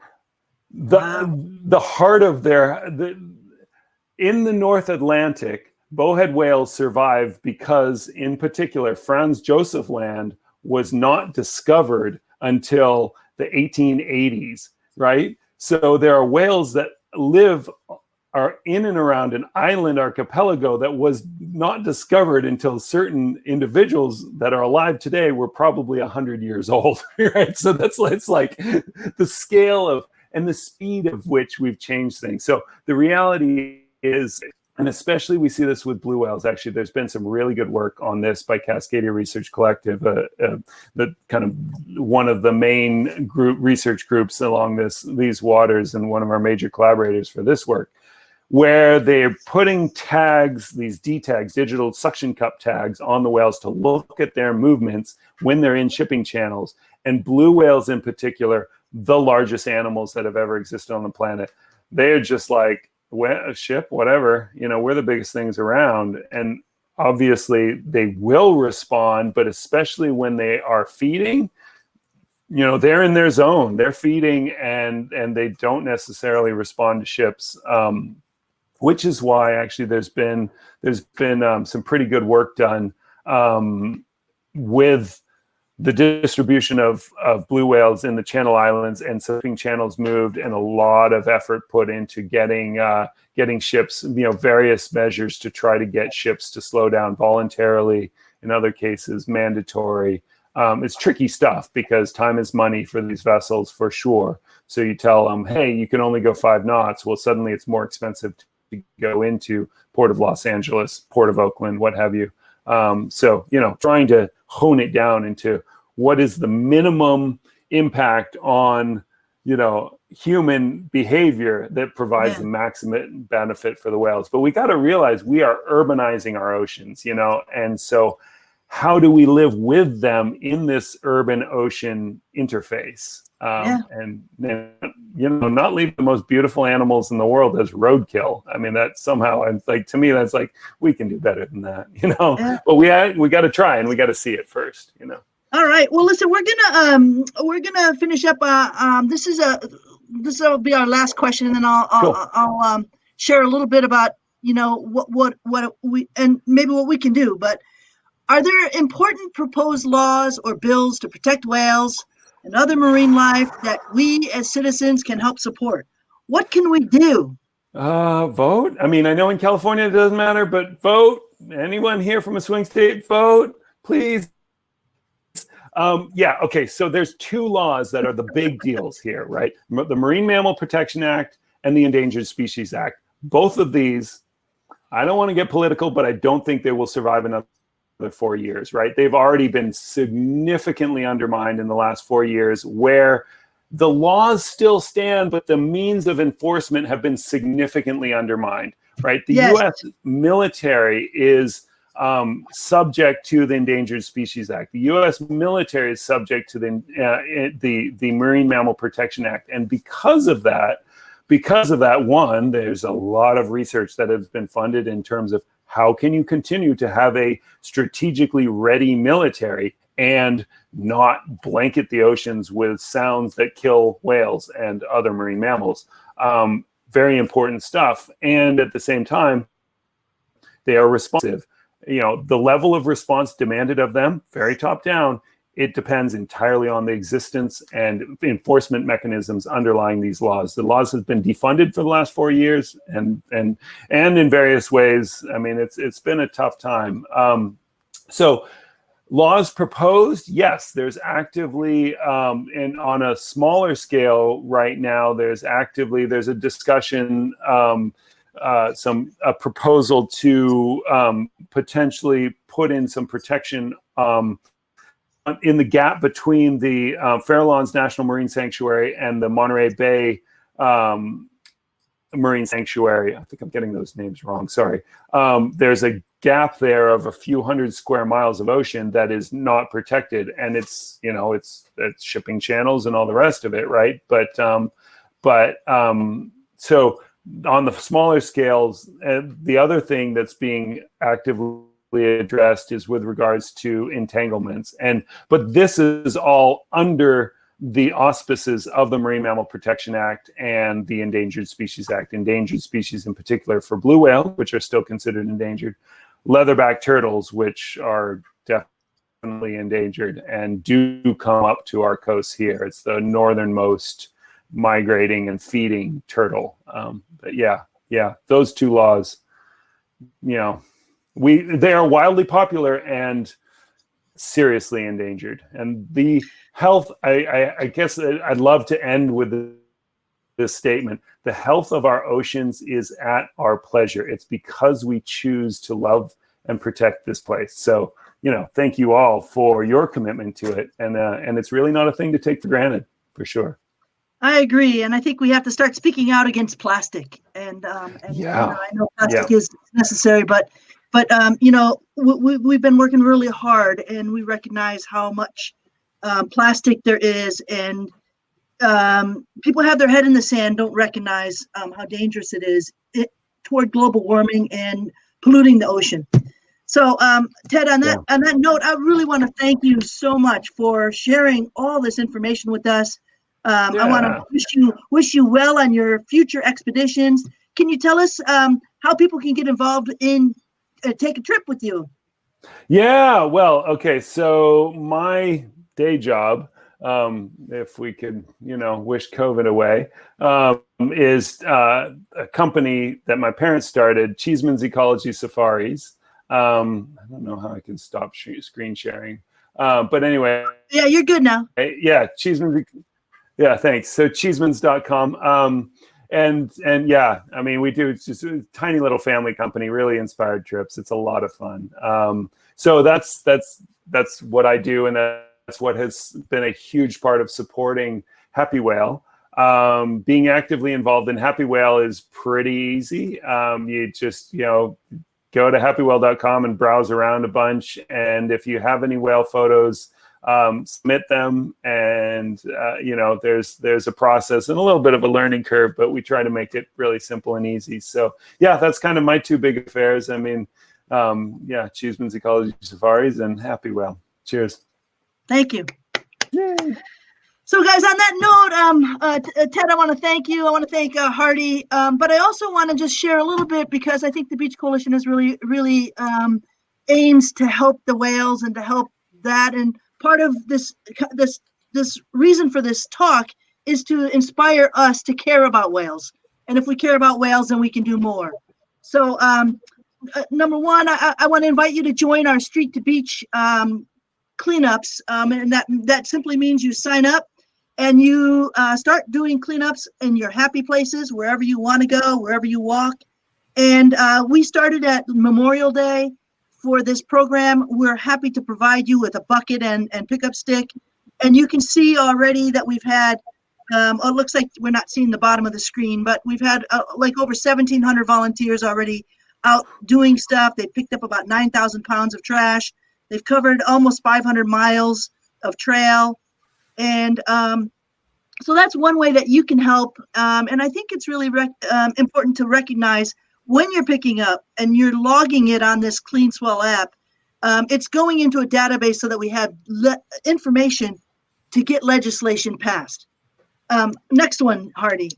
the heart of in the North Atlantic, bowhead whales survived because, in particular, Franz Josef Land was not discovered until the 1880s, right? So there are whales that live are in and around an island archipelago that was not discovered until certain individuals that are alive today were probably 100 years old, right? So it's like the scale of and the speed of which we've changed things. So the reality is, and especially we see this with blue whales. Actually, there's been some really good work on this by Cascadia Research Collective, the kind of one of the main research groups along these waters, and one of our major collaborators for this work, where they're putting tags, these D tags, digital suction cup tags, on the whales to look at their movements when they're in shipping channels. And blue whales in particular, the largest animals that have ever existed on the planet, they're just like, a ship, whatever, we're the biggest things around. And obviously they will respond, but especially when they are feeding, they're in their zone, they're feeding, and they don't necessarily respond to ships. Which is why actually there's been some pretty good work done with the distribution of blue whales in the Channel Islands, and shipping channels moved, and a lot of effort put into getting ships, various measures to try to get ships to slow down voluntarily, in other cases mandatory. It's tricky stuff because time is money for these vessels, for sure. So you tell them, hey, you can only go 5 knots. Well, suddenly it's more expensive to go into Port of Los Angeles, Port of Oakland, what have you. So, trying to hone it down into what is the minimum impact on, human behavior that provides the maximum benefit for the whales. But we got to realize we are urbanizing our oceans, and so how do we live with them in this urban ocean interface? And not leave the most beautiful animals in the world as roadkill. I mean, that somehow, to me, that's like, we can do better than that, But we got to try, and we got to see it first, All right. Well, listen, we're gonna finish up. This will be our last question, and then I'll share a little bit about what we, and maybe what we can do. But are there important proposed laws or bills to protect whales and other marine life that we as citizens can help support? What can we do? Vote. I mean, I know in California it doesn't matter, but vote. Anyone here from a swing state, vote, please. Okay. So there's 2 laws that are the big deals here, right? The Marine Mammal Protection Act and the Endangered Species Act. Both of these, I don't want to get political, but I don't think they will survive another 4 years, right? They've already been significantly undermined in the last 4 years, where the laws still stand, but the means of enforcement have been significantly undermined, right? The U.S. military is subject to the Endangered Species Act. The U.S. military is subject to the Marine Mammal Protection Act, and because of that, one, there's a lot of research that has been funded in terms of how can you continue to have a strategically ready military and not blanket the oceans with sounds that kill whales and other marine mammals. Very important stuff. And at the same time, they are responsive. The level of response demanded of them, very top down, it depends entirely on the existence and enforcement mechanisms underlying these laws. The laws have been defunded for the last 4 years, and in various ways. I mean, it's been a tough time. So laws proposed, yes, there's actively, and on a smaller scale right now, there's a discussion, a proposal to potentially put in some protection in the gap between the Farallones National Marine Sanctuary and the Monterey Bay Marine Sanctuary. I think I'm getting those names wrong. Sorry. There's a gap there of a few hundred square miles of ocean that is not protected, and it's shipping channels and all the rest of it, right? But so on the smaller scales, the other thing that's being actively addressed is with regards to entanglements, but this is all under the auspices of the Marine Mammal Protection Act and the Endangered Species Act. Endangered species in particular for blue whale, which are still considered endangered, leatherback turtles, which are definitely endangered and do come up to our coast here. It's the northernmost migrating and feeding turtle. But yeah, yeah, those two laws, they are wildly popular and seriously endangered. And the health, I guess I'd love to end with this statement: the health of our oceans is at our pleasure. It's because we choose to love and protect this place. So, thank you all for your commitment to it. And it's really not a thing to take for granted, for sure. I agree, and I think we have to start speaking out against plastic. And I know plastic is necessary, but we've been working really hard, and we recognize how much plastic there is, and people have their head in the sand, don't recognize how dangerous it is toward global warming and polluting the ocean. So, Ted, on that note, I really want to thank you so much for sharing all this information with us. I want to wish you well on your future expeditions. Can you tell us how people can get involved in take a trip with you? Yeah, well, okay. So my day job, if we could, wish COVID away, is a company that my parents started, Cheeseman's Ecology Safaris. I don't know how I can stop screen sharing, but anyway. Yeah, you're good now. Yeah, Cheeseman's. Yeah, thanks. So cheesemans.com. And yeah, I mean, we do just a tiny little family company, really inspired trips. It's a lot of fun. So that's what I do. And that's what has been a huge part of supporting Happy Whale. Being actively involved in Happy Whale is pretty easy. You just, go to happywhale.com and browse around a bunch. And if you have any whale photos, submit them, and there's a process and a little bit of a learning curve, but we try to make it really simple and easy. So yeah, that's kind of my two big affairs. I mean, Cheeseman's Ecology Safaris and Happy Whale. Cheers. Thank you. Yay. So guys, on that note, Ted, I want to thank you. I want to thank Hardy, but I also want to just share a little bit, because I think the Beach Coalition is really aims to help the whales and to help that. And part of this reason for this talk is to inspire us to care about whales. And if we care about whales, then we can do more. So number one, I want to invite you to join our Street to Beach cleanups. And that simply means you sign up and you start doing cleanups in your happy places, wherever you want to go, wherever you walk. And we started at Memorial Day. For this program, we're happy to provide you with a bucket and pickup stick. And you can see already that we've had, it looks like we're not seeing the bottom of the screen, but we've had like over 1,700 volunteers already out doing stuff. They picked up about 9,000 pounds of trash. They've covered almost 500 miles of trail. And so that's one way that you can help. And I think it's really important to recognize when you're picking up and you're logging it on this CleanSwell app, it's going into a database so that we have information to get legislation passed. Next one, Hardy.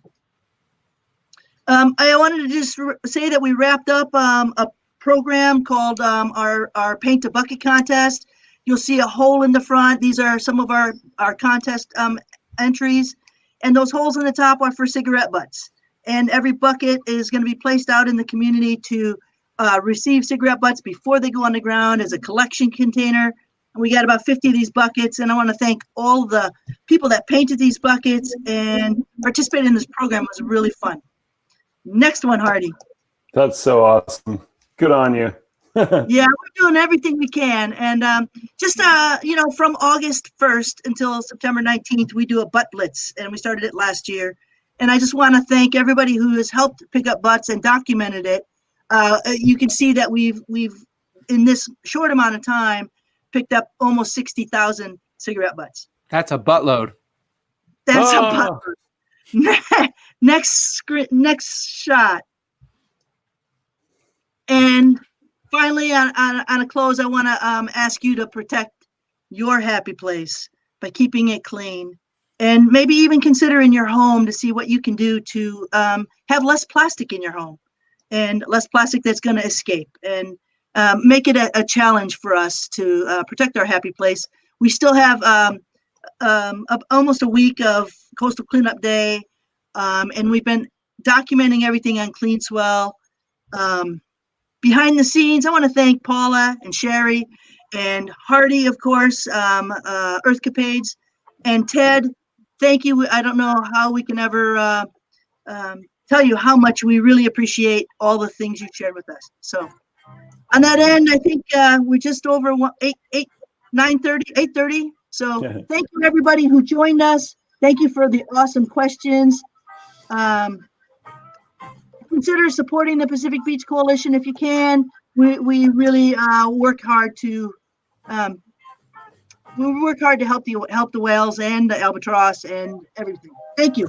I wanted to just say that we wrapped up a program called our Paint a Bucket contest. You'll see a hole in the front. These are some of our contest entries. And those holes in the top are for cigarette butts. And every bucket is going to be placed out in the community to receive cigarette butts before they go on the ground as a collection container. And we got about 50 of these buckets. And I want to thank all the people that painted these buckets and participated in this program. It was really fun. Next one, Hardy. That's so awesome. Good on you. Yeah, we're doing everything we can. And from August 1st until September 19th, we do a butt blitz. And we started it last year. And I just want to thank everybody who has helped pick up butts and documented it. You can see that we've in this short amount of time picked up almost 60,000 cigarette butts. That's a buttload. That's a buttload. Next shot. And finally, on a close, I want to ask you to protect your happy place by keeping it clean. And maybe even consider in your home to see what you can do to have less plastic in your home and less plastic that's going to escape, and make it a challenge for us to protect our happy place. We still have almost a week of Coastal Cleanup Day, and we've been documenting everything on Clean Swell. Behind the scenes, I want to thank Paula and Sherry and Hardy, of course, Earthcapades, and Ted. Thank you. I don't know how we can ever tell you how much we really appreciate all the things you shared with us. So on that end, I think we're just over 8:30. So thank you everybody who joined us. Thank you for the awesome questions. Consider supporting the Pacific Beach Coalition if you can. We really work hard to help the whales and the albatross and everything. Thank you.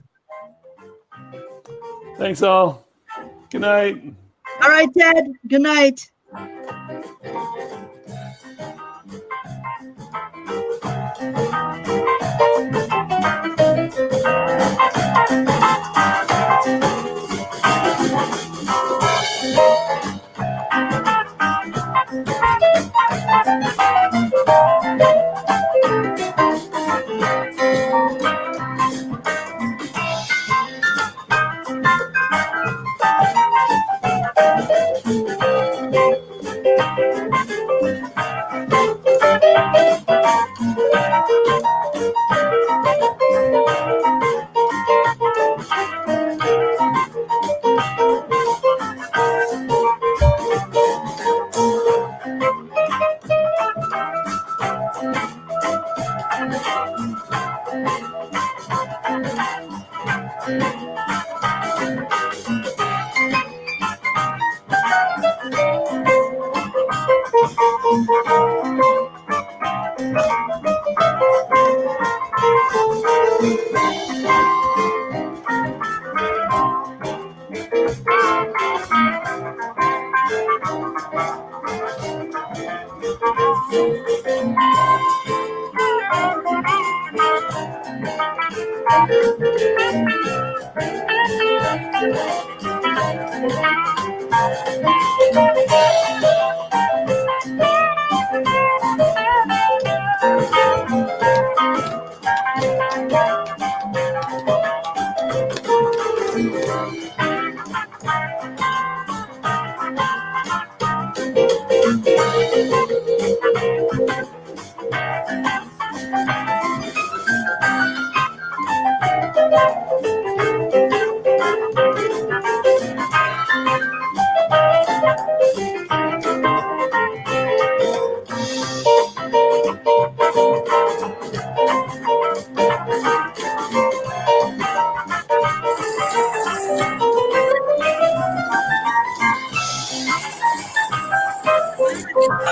Thanks all. Good night. All right, Ted. Good night.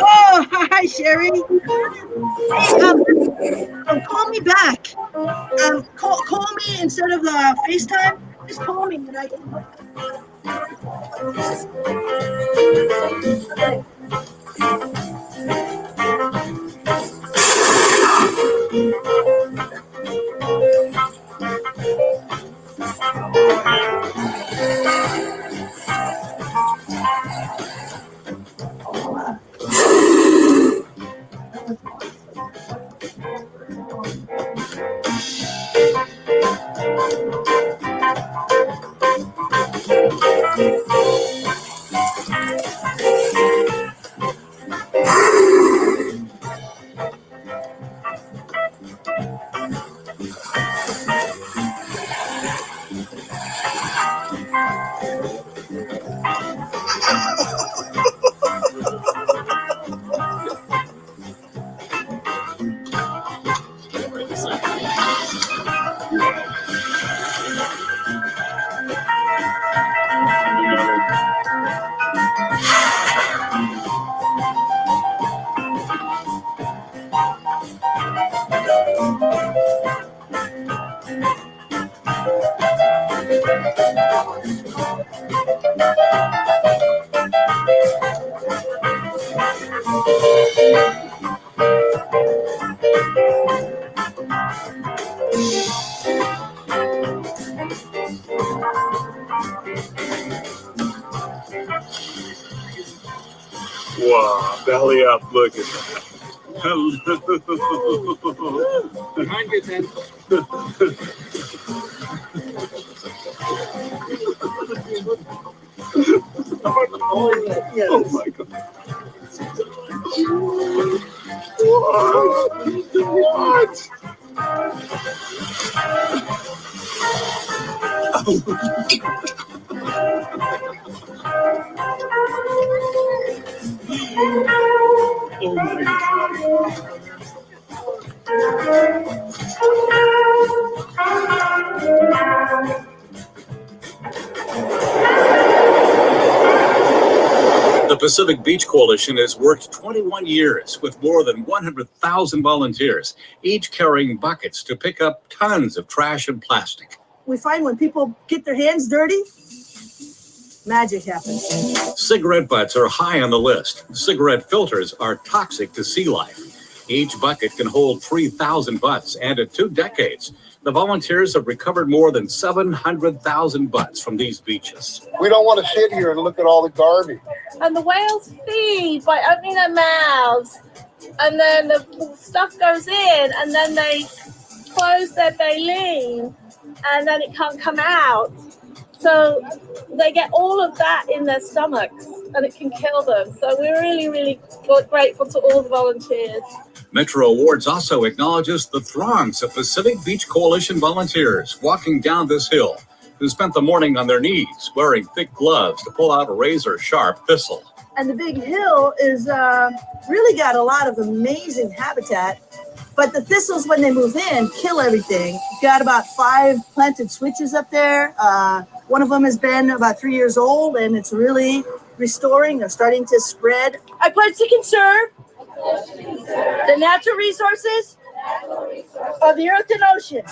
Oh, hi, Sherry. Hey, call me back. Call me instead of FaceTime. Just call me and I can. Wow, belly up. Look at that. Behind you, Ted. Yes. Oh my God. What? Oh my God. The Pacific Beach Coalition has worked 21 years with more than 100,000 volunteers, each carrying buckets to pick up tons of trash and plastic. We find when people get their hands dirty, magic happens. Cigarette butts are high on the list. Cigarette filters are toxic to sea life. Each bucket can hold 3,000 butts, and in 2 decades, the volunteers have recovered more than 700,000 butts from these beaches. We don't want to sit here and look at all the garbage. And the whales feed by opening their mouths, and then the stuff goes in, and then they close their baleen, and then it can't come out. So they get all of that in their stomachs, and it can kill them. So we're really, really grateful to all the volunteers. Metro Awards also acknowledges the throngs of Pacific Beach Coalition volunteers walking down this hill, who spent the morning on their knees wearing thick gloves to pull out a razor-sharp thistle. And the big hill is really got a lot of amazing habitat, but the thistles, when they move in, kill everything. We've got about 5 planted switches up there. One of them has been about 3 years old, and it's really restoring. They're starting to spread. I pledge to conserve the natural resources of the earth and ocean.